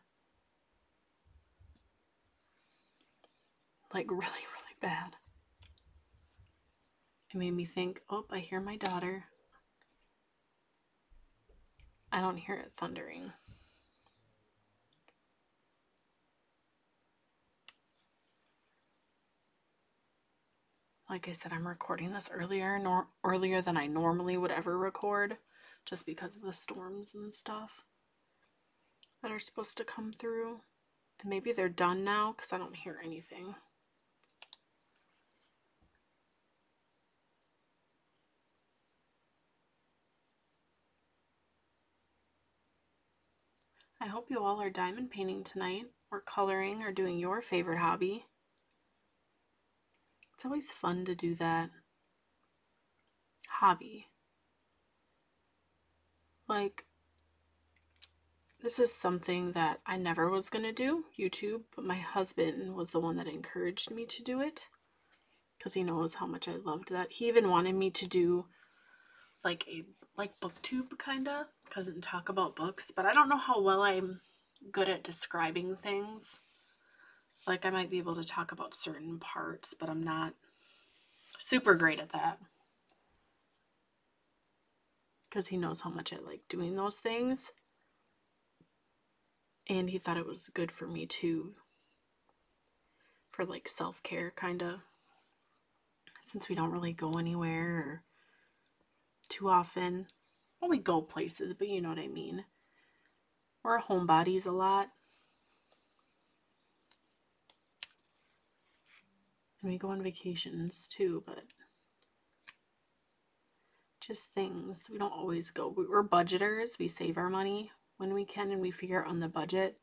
Like really, really bad. It made me think, I hear my daughter. I don't hear it thundering. Like I said, I'm recording this earlier than I normally would ever record, just because of the storms and stuff that are supposed to come through. And maybe they're done now because I don't hear anything. I hope you all are diamond painting tonight, or coloring, or doing your favorite hobby. It's always fun to do that. Hobby. Like, this is something that I never was going to do, YouTube, but my husband was the one that encouraged me to do it because he knows how much I loved that. He even wanted me to do like booktube kind of, because and talk about books, but I don't know how well I'm good at describing things. Like, I might be able to talk about certain parts, but I'm not super great at that. Because he knows how much I like doing those things. And he thought it was good for me too, for like self-care kind of, since we don't really go anywhere too often. Well, we go places, but you know what I mean. We're homebodies a lot. And we go on vacations too, but just things. We don't always go. We're budgeters. We save our money when we can, and we figure out on the budget.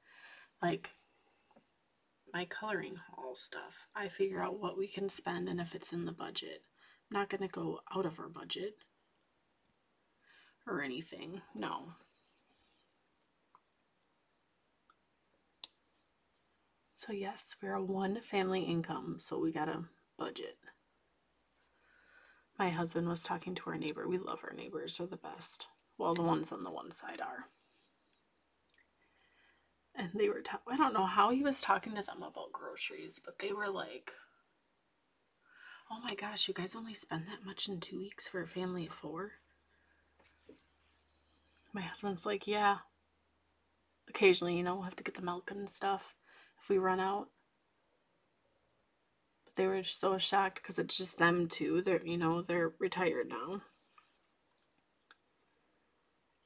Like my coloring hall stuff, I figure out what we can spend and if it's in the budget. I'm not going to go out of our budget or anything. No. So yes, we're a one family income, so we got a budget. My husband was talking to our neighbor. We love our neighbors. They're the best. Well, the ones on the one side are. And they were, I don't know how he was talking to them about groceries, but they were like, oh my gosh, you guys only spend that much in 2 weeks for a family of 4? My husband's like, yeah. Occasionally, you know, we'll have to get the milk and stuff if we run out. But they were so shocked because it's just them two. They're, you know, they're retired now.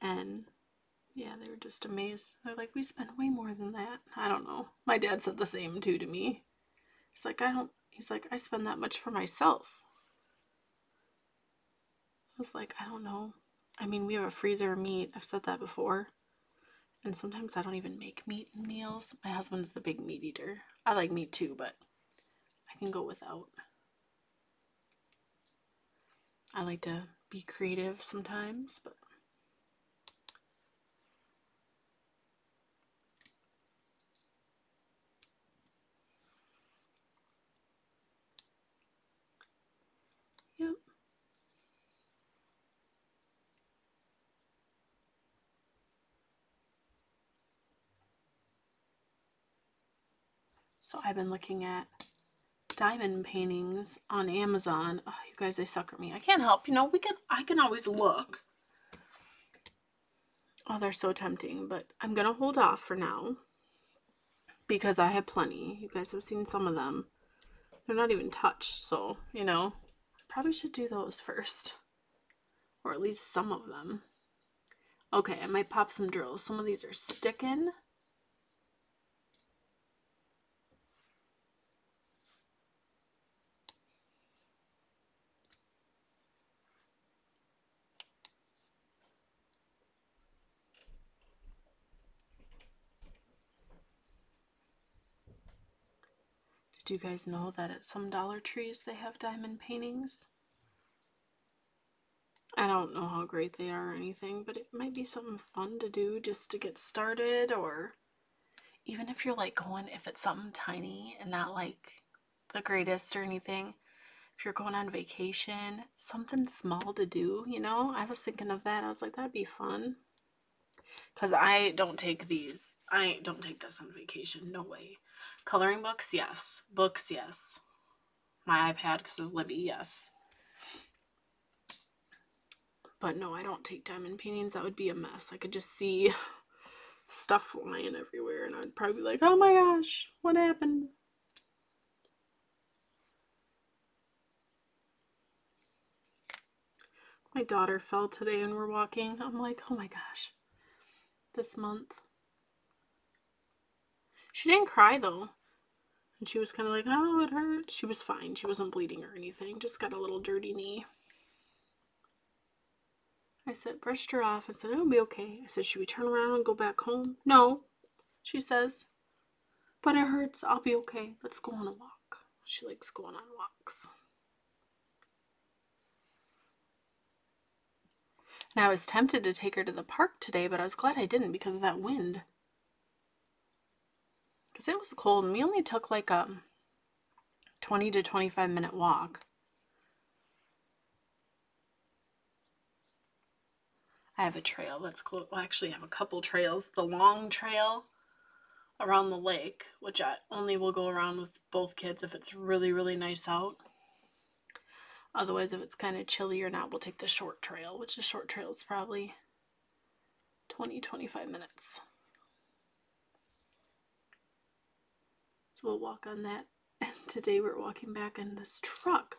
And yeah, they were just amazed. They're like, we spend way more than that. I don't know. My dad said the same too to me. He's like, I spend that much for myself. I was like, I don't know. I mean, we have a freezer of meat. I've said that before. And sometimes I don't even make meat in meals. My husband's the big meat eater. I like meat too, but I can go without. I like to be creative sometimes, but yep. So I've been looking at diamond paintings on Amazon. Oh, you guys, they sucker me. I can't help. You know, I can always look. Oh, they're so tempting, but I'm going to hold off for now because I have plenty. You guys have seen some of them. They're not even touched, so, you know, probably should do those first. Or at least some of them. Okay, I might pop some drills. Some of these are sticking. Did you guys know that at some Dollar Trees they have diamond paintings? I don't know how great they are or anything, but it might be something fun to do just to get started, or even if you're like going, if it's something tiny and not like the greatest or anything, if you're going on vacation, something small to do, you know? I was thinking of that. I was like, that'd be fun. Because I don't take this on vacation. No way. Coloring books, yes. Books, yes. My iPad, because it's Libby, yes. But no, I don't take diamond paintings. That would be a mess. I could just see stuff flying everywhere, and I'd probably be like, oh my gosh, what happened? My daughter fell today and we're walking. I'm like, oh my gosh. This month. She didn't cry though. And she was kind of like, oh, it hurts. She was fine. She wasn't bleeding or anything. Just got a little dirty knee. I said, brushed her off. I said, it'll be okay. I said, should we turn around and go back home? No, she says. But it hurts. I'll be okay. Let's go on a walk. She likes going on walks. And I was tempted to take her to the park today, but I was glad I didn't because of that wind. Because it was cold, and we only took like a 20 to 25 minute walk. I have a trail that's close. Well, actually, I have a couple trails. The long trail around the lake, which I only will go around with both kids if it's really, really nice out. Otherwise, if it's kind of chilly or not, we'll take the short trail, which the short trail is probably 20-25 minutes. So we'll walk on that. And today we're walking back and this truck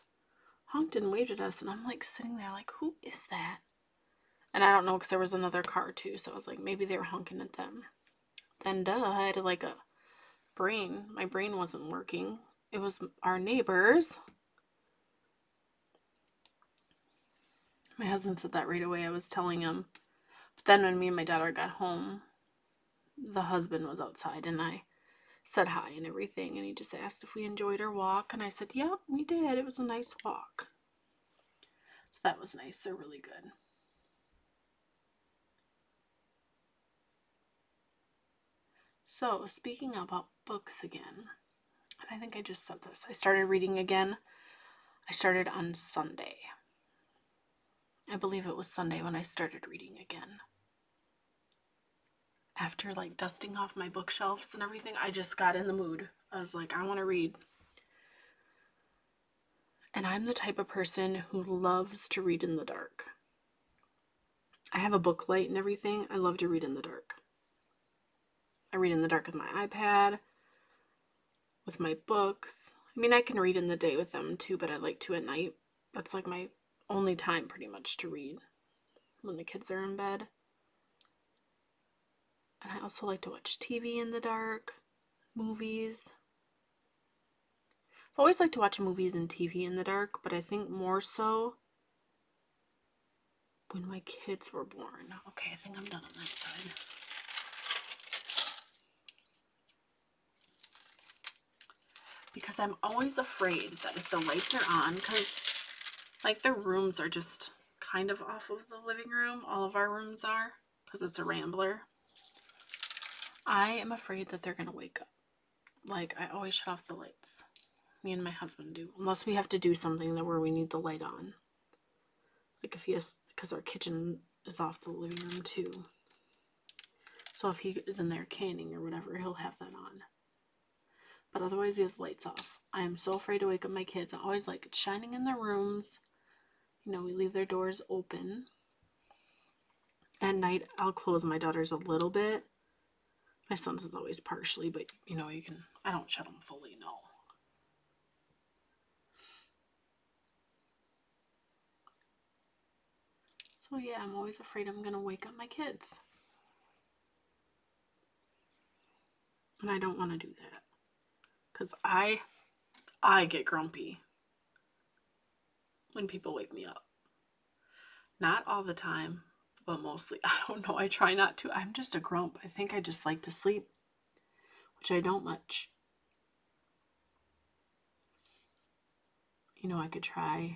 honked and waved at us. And I'm like sitting there like, who is that? And I don't know because there was another car too. So I was like, maybe they were honking at them. Then I had like a brain. My brain wasn't working. It was our neighbors. My husband said that right away. I was telling him. But then when me and my daughter got home, the husband was outside and I said hi and everything. And he just asked if we enjoyed our walk. And I said, yeah, we did. It was a nice walk. So that was nice. They're really good. So speaking about books again, and I think I just said this, I started reading again. I started on Sunday. I believe it was Sunday when I started reading again. After like dusting off my bookshelves and everything, I just got in the mood. I was like, I want to read. And I'm the type of person who loves to read in the dark. I have a book light and everything. I love to read in the dark. I read in the dark with my iPad, with my books. I mean, I can read in the day with them too, but I like to at night. That's like my only time pretty much to read when the kids are in bed. And I also like to watch TV in the dark, movies. I've always liked to watch movies and TV in the dark, but I think more so when my kids were born. Okay, I think I'm done on that side. Because I'm always afraid that if the lights are on, because like the rooms are just kind of off of the living room, all of our rooms are, because it's a rambler. I am afraid that they're going to wake up. Like, I always shut off the lights. Me and my husband do. Unless we have to do something where we need the light on. Like if he has, because our kitchen is off the living room too. So if he is in there canning or whatever, he'll have that on. But otherwise we have the lights off. I am so afraid to wake up my kids. I always like it shining in their rooms. You know, we leave their doors open. At night, I'll close my daughter's a little bit. My son's is always partially, but you know, you can, I don't shut them fully, no. So yeah, I'm always afraid I'm going to wake up my kids. And I don't want to do that. Because I get grumpy when people wake me up. Not all the time, but mostly. I don't know. I try not to. I'm just a grump. I think I just like to sleep, which I don't much. You know, I could try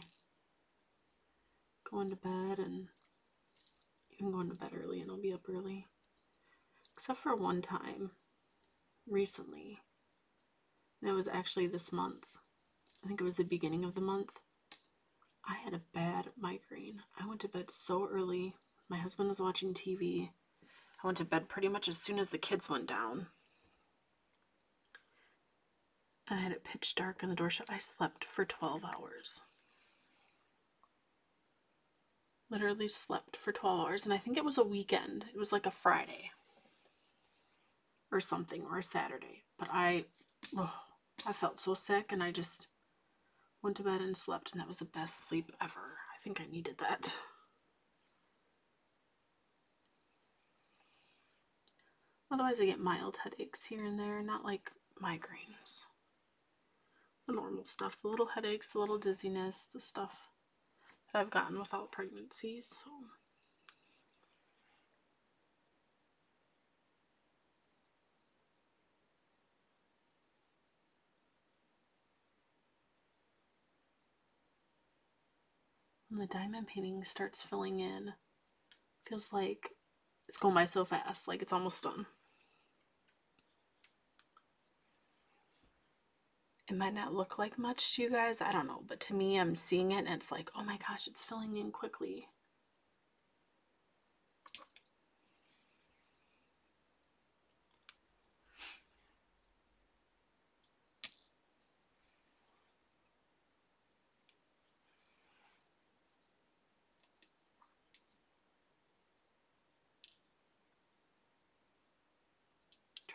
going to bed and even going to bed early and I'll be up early. Except for one time recently. And it was actually this month. I think it was the beginning of the month. I had a bad migraine. I went to bed so early. My husband was watching TV. I went to bed pretty much as soon as the kids went down. And I had it pitch dark and the door shut. I slept for 12 hours. Literally slept for 12 hours. And I think it was a weekend. It was like a Friday. Or something. Or a Saturday. But I felt so sick and I just went to bed and slept. And that was the best sleep ever. I think I needed that. Otherwise I get mild headaches here and there. Not like migraines. The normal stuff, the little headaches, the little dizziness, the stuff that I've gotten without pregnancies. So. When the diamond painting starts filling in, feels like it's going by so fast, like it's almost done. It might not look like much to you guys, I don't know, but to me, I'm seeing it and it's like, oh my gosh, it's filling in quickly.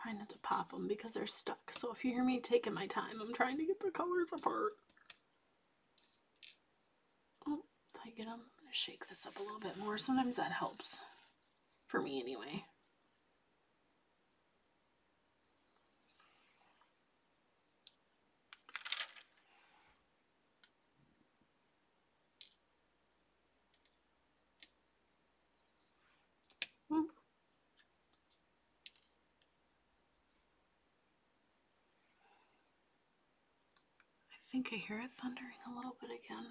trying not to pop them because they're stuck. So if you hear me taking my time, I'm trying to get the colors apart. Oh, did I get them? I'm going to shake this up a little bit more. Sometimes that helps. For me anyway. I think I hear it thundering a little bit again.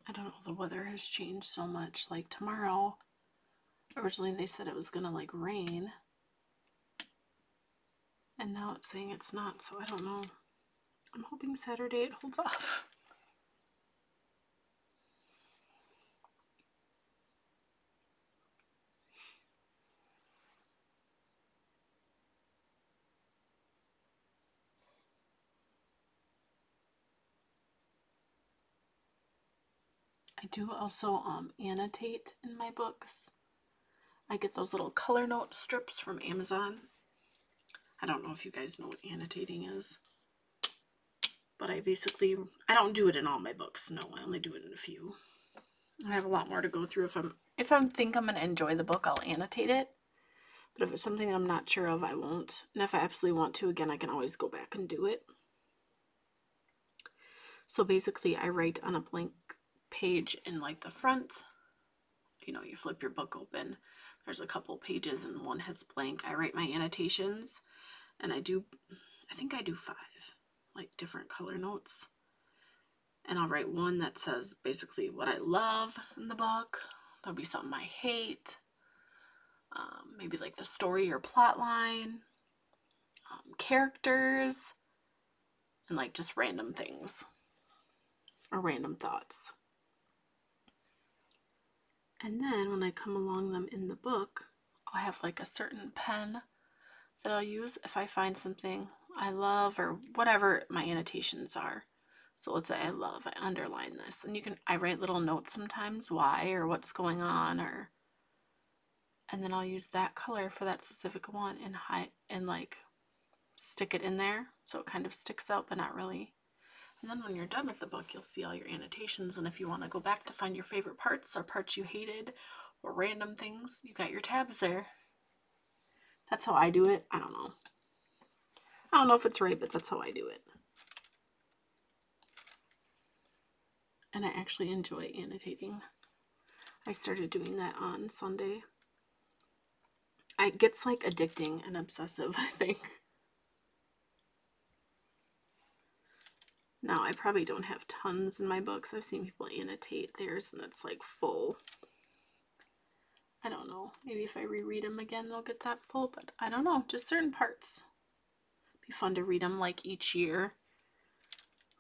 I don't know, the weather has changed so much. Like tomorrow, originally they said it was gonna like rain. And now it's saying it's not, so I don't know. I'm hoping Saturday it holds off. I do also annotate in my books. I get those little color note strips from Amazon. I don't know if you guys know what annotating is. But I don't do it in all my books. No, I only do it in a few. I have a lot more to go through. If I think I'm going to enjoy the book, I'll annotate it. But if it's something I'm not sure of, I won't. And if I absolutely want to, again, I can always go back and do it. So basically, I write on a blank page in like the front. You know, you flip your book open. There's a couple pages and one has blank. I write my annotations. And I think I do 5, like different color notes. And I'll write one that says basically what I love in the book. There'll be something I hate. Maybe like the story or plot line. Characters. And like just random things. Or random thoughts. And then when I come along them in the book, I'll have like a certain pen that I'll use if I find something I love or whatever my annotations are. So let's say I underline this. And I write little notes sometimes, why or what's going on, and then I'll use that color for that specific one and like stick it in there so it kind of sticks out but not really. And then when you're done with the book, you'll see all your annotations, and if you want to go back to find your favorite parts or parts you hated or random things, you got your tabs there. That's how I do it. I don't know if it's right, but that's how I do it. And I actually enjoy annotating. I started doing that on Sunday. It gets like addicting and obsessive, I think. Now, I probably don't have tons in my books. I've seen people annotate theirs and it's like full. I don't know. Maybe if I reread them again, they'll get that full, but I don't know. Just certain parts. It'd be fun to read them like each year.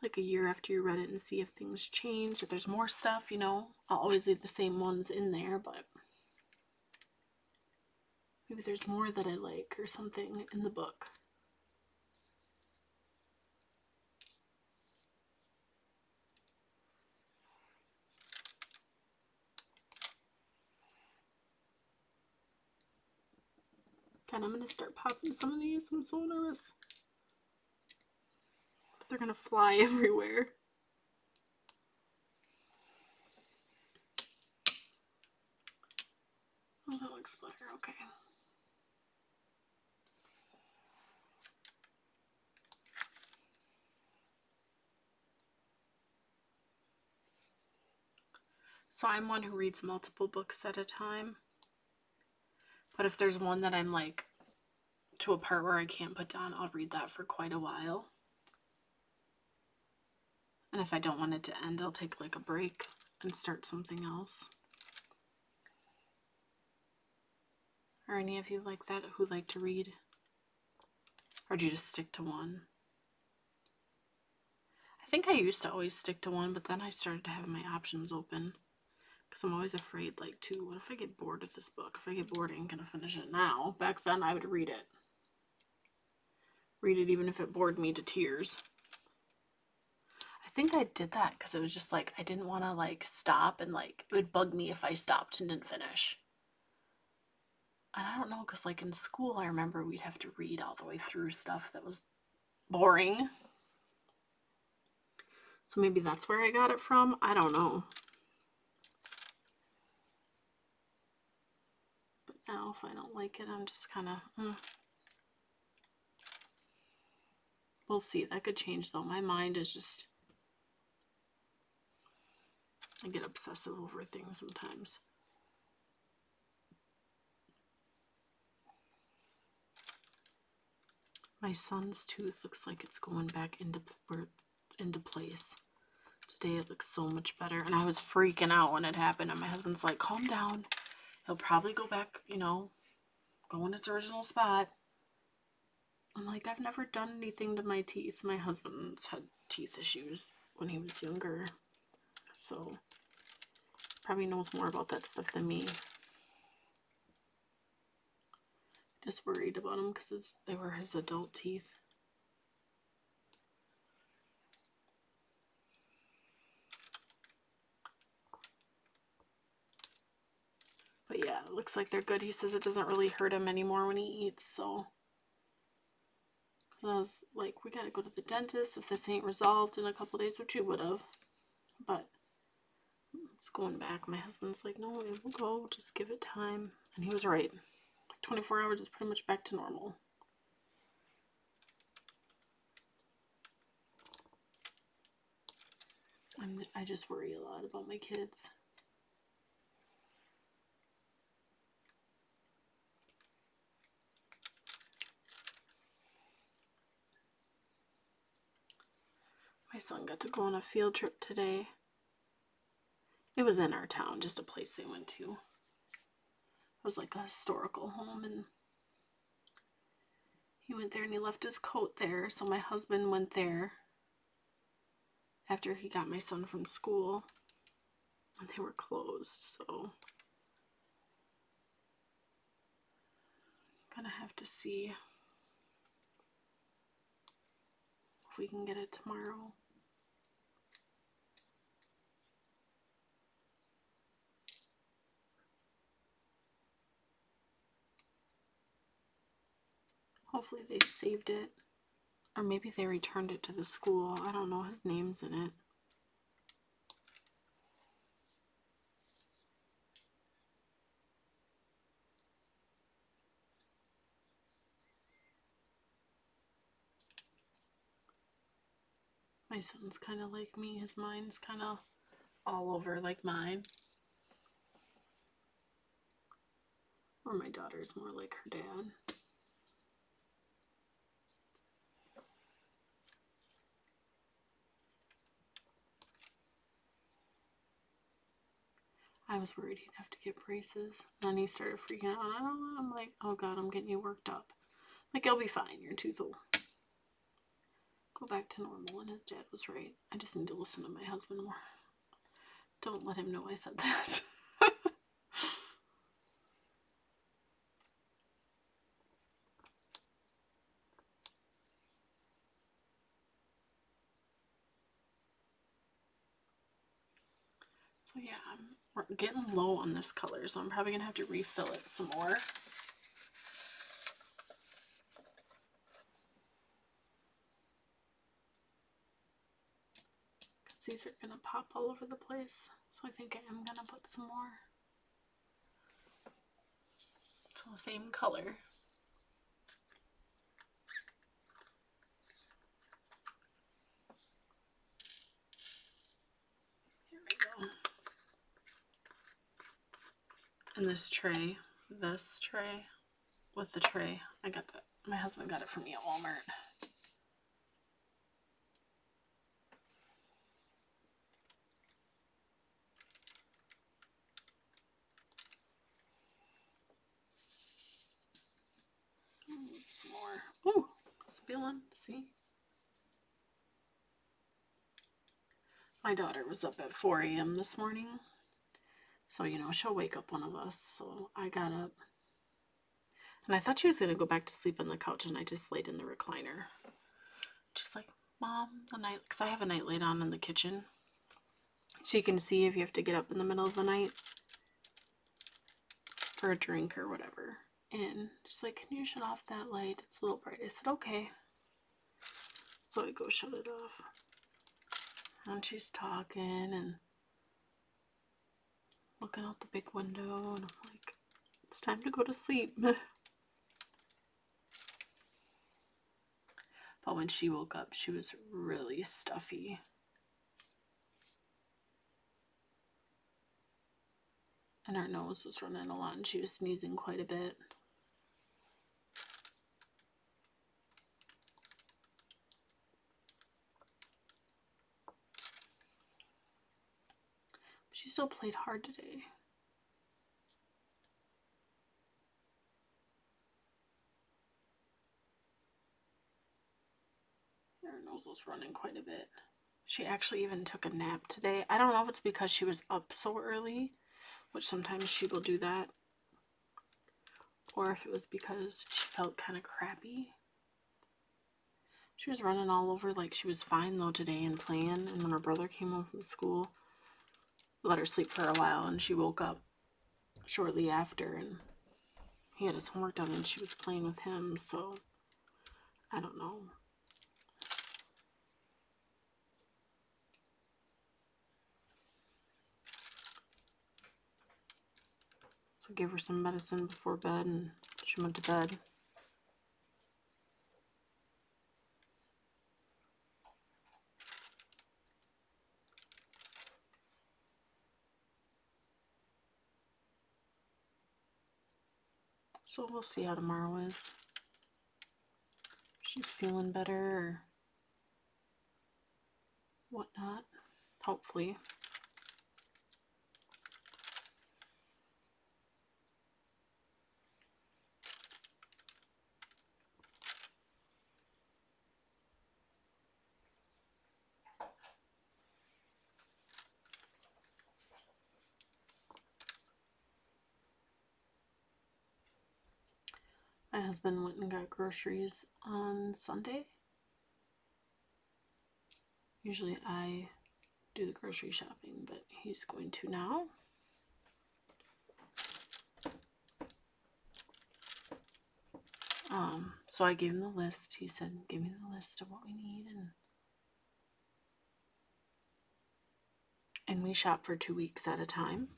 Like a year after you read it and see if things change. If there's more stuff, you know. I'll always leave the same ones in there, but maybe there's more that I like or something in the book. God, I'm going to start popping some of these. I'm so nervous. They're going to fly everywhere. Oh, that looks better. Okay. So I'm one who reads multiple books at a time. But if there's one that I'm like to a part where I can't put down, I'll read that for quite a while. And if I don't want it to end, I'll take like a break and start something else. Are any of you like that who like to read? Or do you just stick to one? I think I used to always stick to one, but then I started to have my options open. Because I'm always afraid, like, too, what if I get bored of this book? If I get bored, I ain't gonna finish it now. Back then, I would read it. Read it even if it bored me to tears. I think I did that because it was just like I didn't want to like stop, and like it would bug me if I stopped and didn't finish. And I don't know, because like in school I remember we'd have to read all the way through stuff that was boring. So maybe that's where I got it from. I don't know. But now if I don't like it, I'm just kind of... We'll see. That could change though. My mind is just... I get obsessive over things sometimes. My son's tooth looks like it's going back into place. Today it looks so much better. And I was freaking out when it happened. And my husband's like, calm down. He'll probably go back, you know, go in its original spot. I'm like, I've never done anything to my teeth. My husband's had teeth issues when he was younger. So probably knows more about that stuff than me. Just worried about him because they were his adult teeth. But yeah, it looks like they're good. He says it doesn't really hurt him anymore when he eats, so. And I was like, we gotta go to the dentist if this ain't resolved in a couple days, which we would have. But it's going back. My husband's like, no, it will go. Just give it time. And he was right. 24 hours is pretty much back to normal. I just worry a lot about my kids. My son got to go on a field trip today. It was in our town, just a place they went to. It was like a historical home, and he went there and he left his coat there, so my husband went there after he got my son from school, and they were closed, so I'm gonna have to see if we can get it tomorrow. Hopefully they saved it, or maybe they returned it to the school. I don't know, his name's in it. My son's kind of like me. His mind's kind of all over like mine. Or my daughter's more like her dad. I was worried he'd have to get braces. Then he started freaking out. I'm like, oh God, I'm getting you worked up. Like, you'll be fine. Your tooth will go back to normal. And his dad was right. I just need to listen to my husband more. Don't let him know I said that. So yeah, we're getting low on this color, so I'm probably going to have to refill it some more. Because these are going to pop all over the place. So I think I am going to put some more. So the same color. Here we go. And this tray with the tray, I got that. My husband got it for me at Walmart. Some more. Ooh, spilling. See? My daughter was up at 4 a.m. this morning. So, you know, she'll wake up one of us. So I got up. And I thought she was going to go back to sleep on the couch, and I just laid in the recliner. Just like, Mom, the night, because I have a night light on in the kitchen. So you can see if you have to get up in the middle of the night for a drink or whatever. And she's like, can you shut off that light? It's a little bright. I said, okay. So I go shut it off. And she's talking and looking out the big window. And I'm like, it's time to go to sleep. But when she woke up, she was really stuffy. And her nose was running a lot and she was sneezing quite a bit. She still played hard today. Her nose was running quite a bit. She actually even took a nap today. I don't know if it's because she was up so early, which sometimes she will do that, or if it was because she felt kind of crappy. She was running all over like she was fine though today and playing, and when her brother came home from school, let her sleep for a while, and she woke up shortly after, and he had his homework done, and she was playing with him, so I don't know. So I gave her some medicine before bed, and she went to bed. So we'll see how tomorrow is. If she's feeling better or whatnot, hopefully. My husband went and got groceries on Sunday. Usually I do the grocery shopping, but he's going to now. So I gave him the list. He said, give me the list of what we need, and we shop for 2 weeks at a time.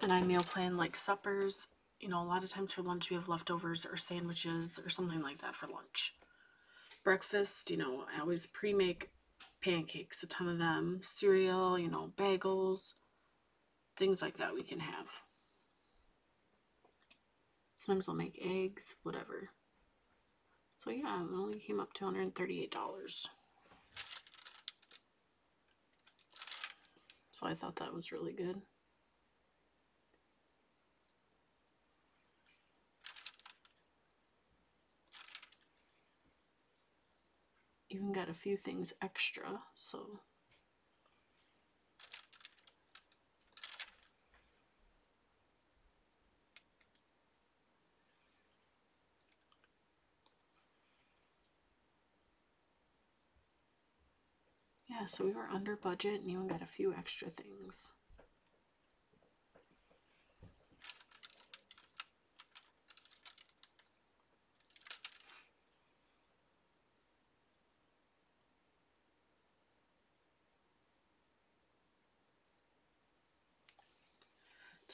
And I meal plan like suppers. You know, a lot of times for lunch we have leftovers or sandwiches or something like that for lunch. Breakfast, you know, I always pre-make pancakes, a ton of them, cereal, you know, bagels, things like that we can have. Sometimes I'll make eggs, whatever. So yeah, it only came up to $138. So I thought that was really good. Even got a few things extra, so yeah, so we were under budget and even got a few extra things.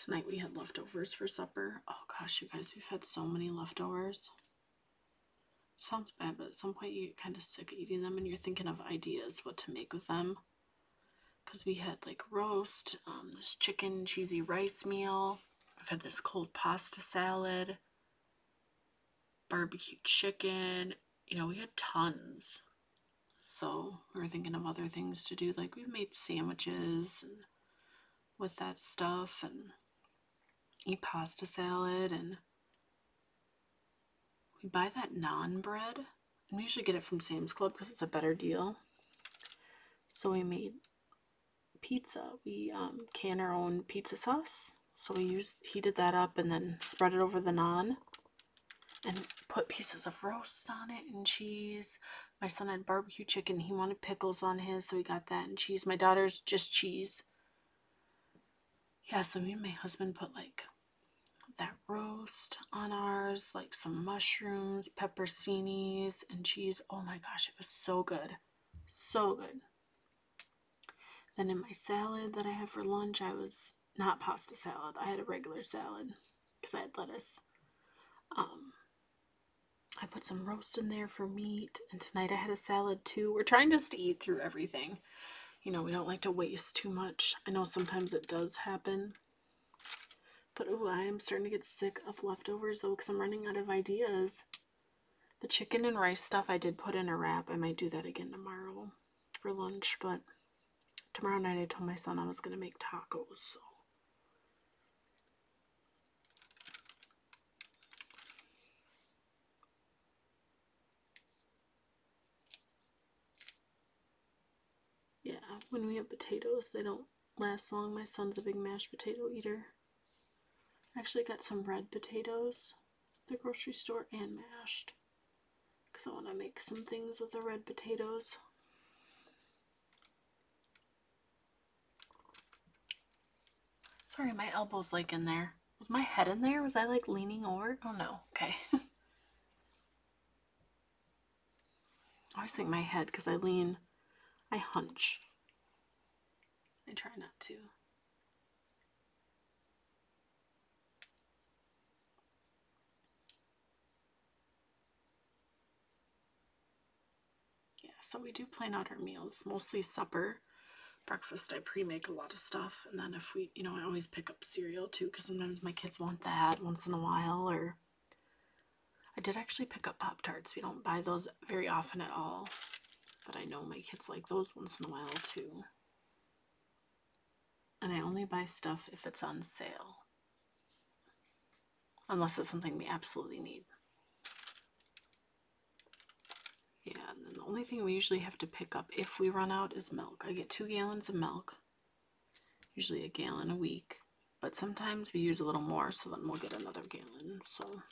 Tonight we had leftovers for supper. Oh gosh, you guys, we've had so many leftovers. Sounds bad, but at some point you get kind of sick of eating them and you're thinking of ideas what to make with them. Because we had like roast, this chicken cheesy rice meal. I've had this cold pasta salad, barbecue chicken. You know, we had tons. So we were thinking of other things to do. Like we've made sandwiches and with that stuff and eat pasta salad, and we buy that naan bread, and we usually get it from Sam's Club because it's a better deal. So we made pizza. We can our own pizza sauce, so we heated that up and then spread it over the naan, and put pieces of roast on it and cheese. My son had barbecue chicken. He wanted pickles on his, so we got that and cheese. My daughter's just cheese. Yeah, so me and my husband put like that roast on ours, like some mushrooms, pepperoncinis, and cheese. Oh my gosh, it was so good. So good. Then in my salad that I have for lunch, I was not pasta salad. I had a regular salad because I had lettuce. I put some roast in there for meat, and tonight I had a salad too. We're trying just to eat through everything. You know, we don't like to waste too much. I know sometimes it does happen. But ooh, I am starting to get sick of leftovers though because I'm running out of ideas. The chicken and rice stuff I did put in a wrap. I might do that again tomorrow for lunch, but tomorrow night I told my son I was going to make tacos, so. Yeah, when we have potatoes, they don't last long. My son's a big mashed potato eater. I actually got some red potatoes at the grocery store and mashed because I want to make some things with the red potatoes. Sorry, my elbow's like in there. Was my head in there? Was I like leaning over? Oh no, okay. I always think my head because I hunch. I try not to. Yeah, so we do plan out our meals, mostly supper. Breakfast, I pre-make a lot of stuff, and then if we, I always pick up cereal too because sometimes my kids want that once in a while. Or I did actually pick up Pop-Tarts. We don't buy those very often at all, but I know my kids like those once in a while too. And I only buy stuff if it's on sale, unless it's something we absolutely need. Yeah, and then the only thing we usually have to pick up if we run out is milk. I get 2 gallons of milk, usually a gallon a week, but sometimes we use a little more, so then we'll get another gallon. So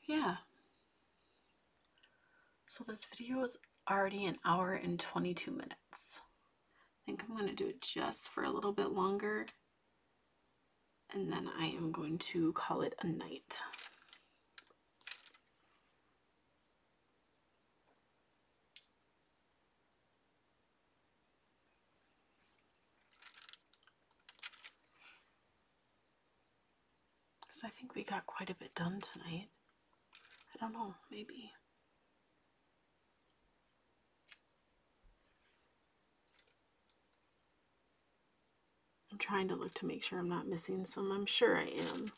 yeah, so this video is already 1 hour and 22 minutes. I think I'm going to do it just for a little bit longer, and then I am going to call it a night. Because I think we got quite a bit done tonight. I don't know, maybe. I'm trying to look to make sure I'm not missing some. I'm sure I am.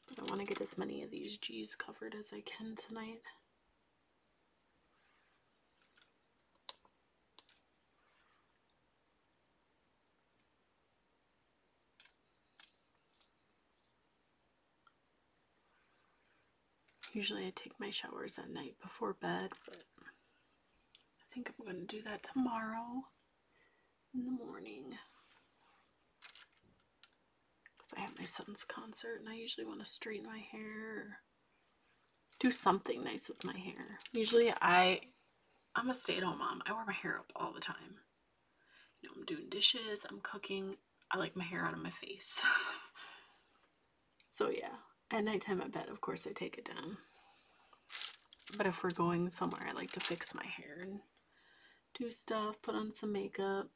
But I want to get as many of these G's covered as I can tonight. Usually I take my showers at night before bed, but I think I'm going to do that tomorrow in the morning. Because I have my son's concert and I usually want to straighten my hair or do something nice with my hair. Usually I'm a stay-at-home mom. I wear my hair up all the time. I'm doing dishes, I'm cooking. I like my hair out of my face. So yeah, at nighttime at bed, of course, I take it down. But if we're going somewhere, I like to fix my hair and do stuff, put on some makeup,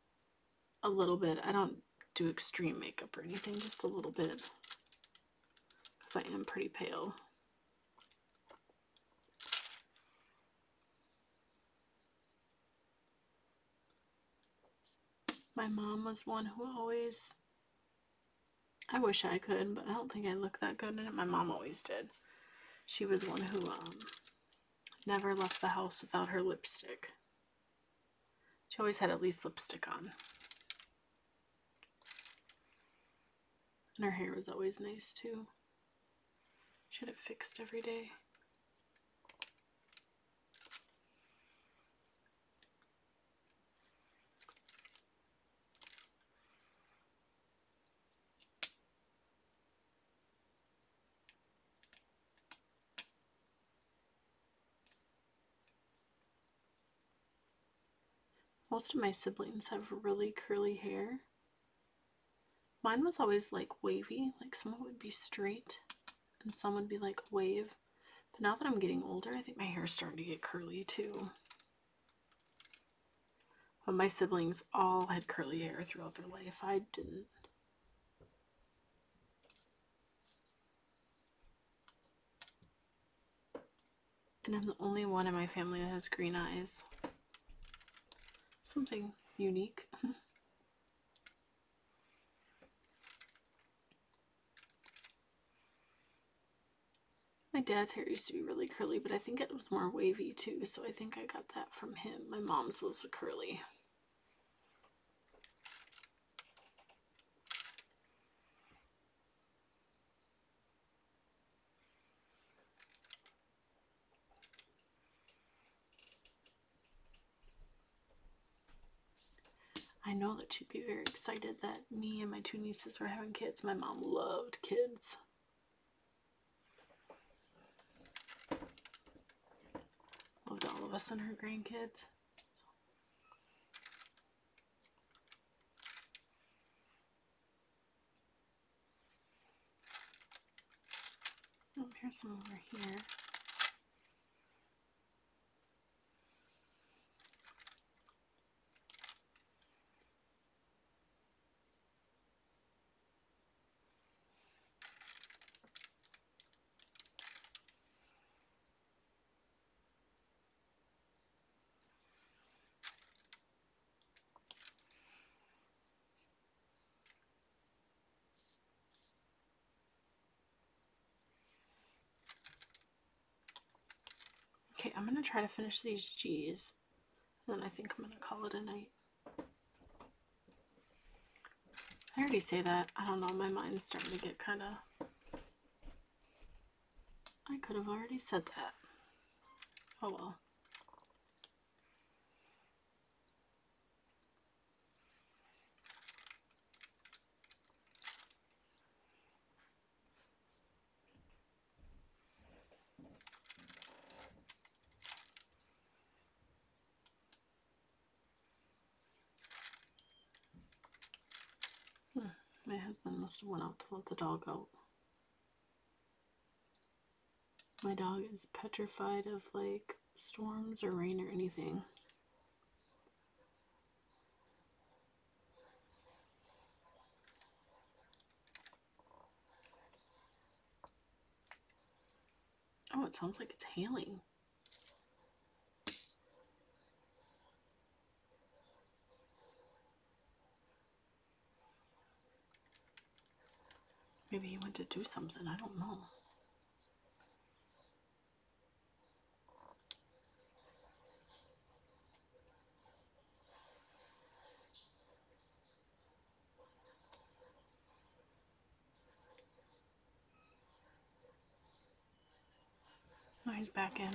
a little bit. I don't do extreme makeup or anything, just a little bit, because I am pretty pale. My mom was one who always, I wish I could, but I don't think I look that good in it. My mom always did. She was one who never left the house without her lipstick. She always had at least lipstick on. And her hair was always nice too. She had it fixed every day. Most of my siblings have really curly hair. Mine was always like wavy, like some would be straight and some would be like a wave. But now that I'm getting older, I think my hair is starting to get curly too. But my siblings all had curly hair throughout their life. I didn't. And I'm the only one in my family that has green eyes. Something unique. My dad's hair used to be really curly, but I think it was more wavy too, so I think I got that from him. My mom's was curly. I know that she'd be very excited that me and my two nieces were having kids. My mom loved kids. Loved all of us and her grandkids. Oh, here's some over here. Okay, I'm going to try to finish these G's, and then I think I'm going to call it a night. I already say that. I don't know, my mind's starting to get kind of... I could have already said that. Oh well. My husband must have went out to let the dog out. My dog is petrified of like storms or rain or anything. Oh, it sounds like it's hailing. Maybe he went to do something, I don't know. Oh, he's back in.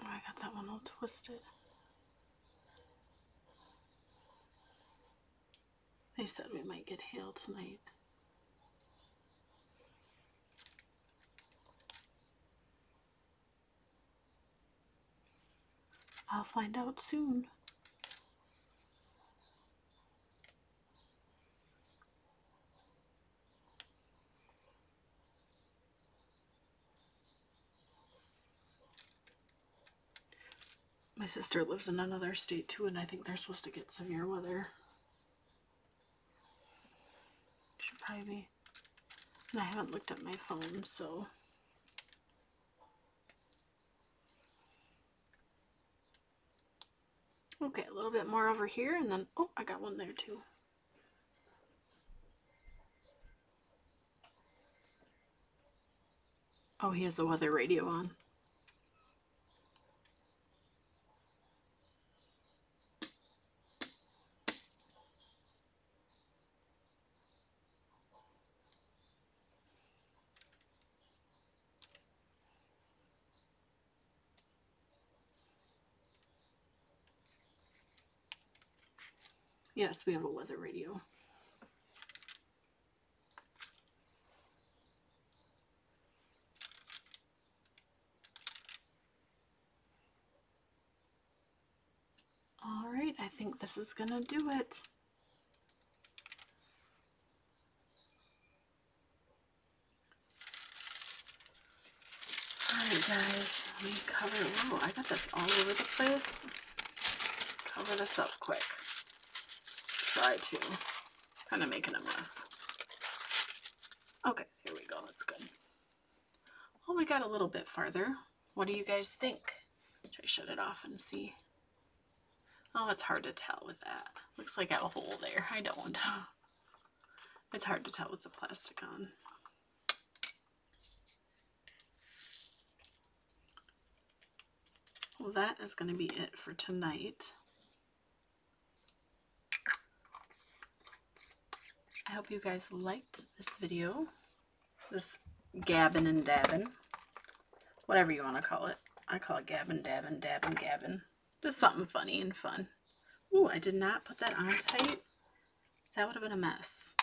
Oh, I got that one all twisted. They said we might get hail tonight. I'll find out soon. My sister lives in another state too, and I think they're supposed to get severe weather. Should probably be. And I haven't looked at my phone, so. Okay, a little bit more over here, and then, oh, I got one there too. Oh, he has the weather radio on. Yes, we have a weather radio. All right, I think this is gonna do it. All right, guys, let me cover. Whoa, I got this all over the place. Cover this up quick. Try to. Kind of making a mess. Okay, here we go. That's good. Well, we got a little bit farther. What do you guys think? Should I shut it off and see? Oh, it's hard to tell with that. Looks like I have a hole there. I don't. It's hard to tell with the plastic on. Well, that is going to be it for tonight. I hope you guys liked this video. This gabbing and dabbing. Whatever you want to call it. I call it gabbing, dabbing, dabbing, gabbing. Just something funny and fun. Ooh, I did not put that on tight. That would have been a mess.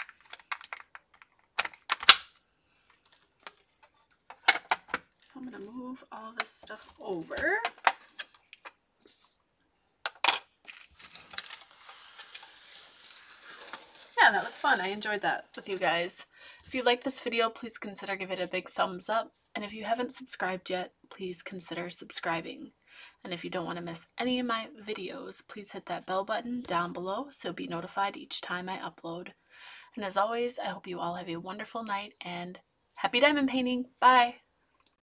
So I'm going to move all this stuff over. Yeah, that was fun. I enjoyed that with you guys. If you like this video, please consider giving it a big thumbs up. And if you haven't subscribed yet, please consider subscribing. And if you don't want to miss any of my videos, please hit that bell button down below so be notified each time I upload. And as always, I hope you all have a wonderful night and happy diamond painting. Bye!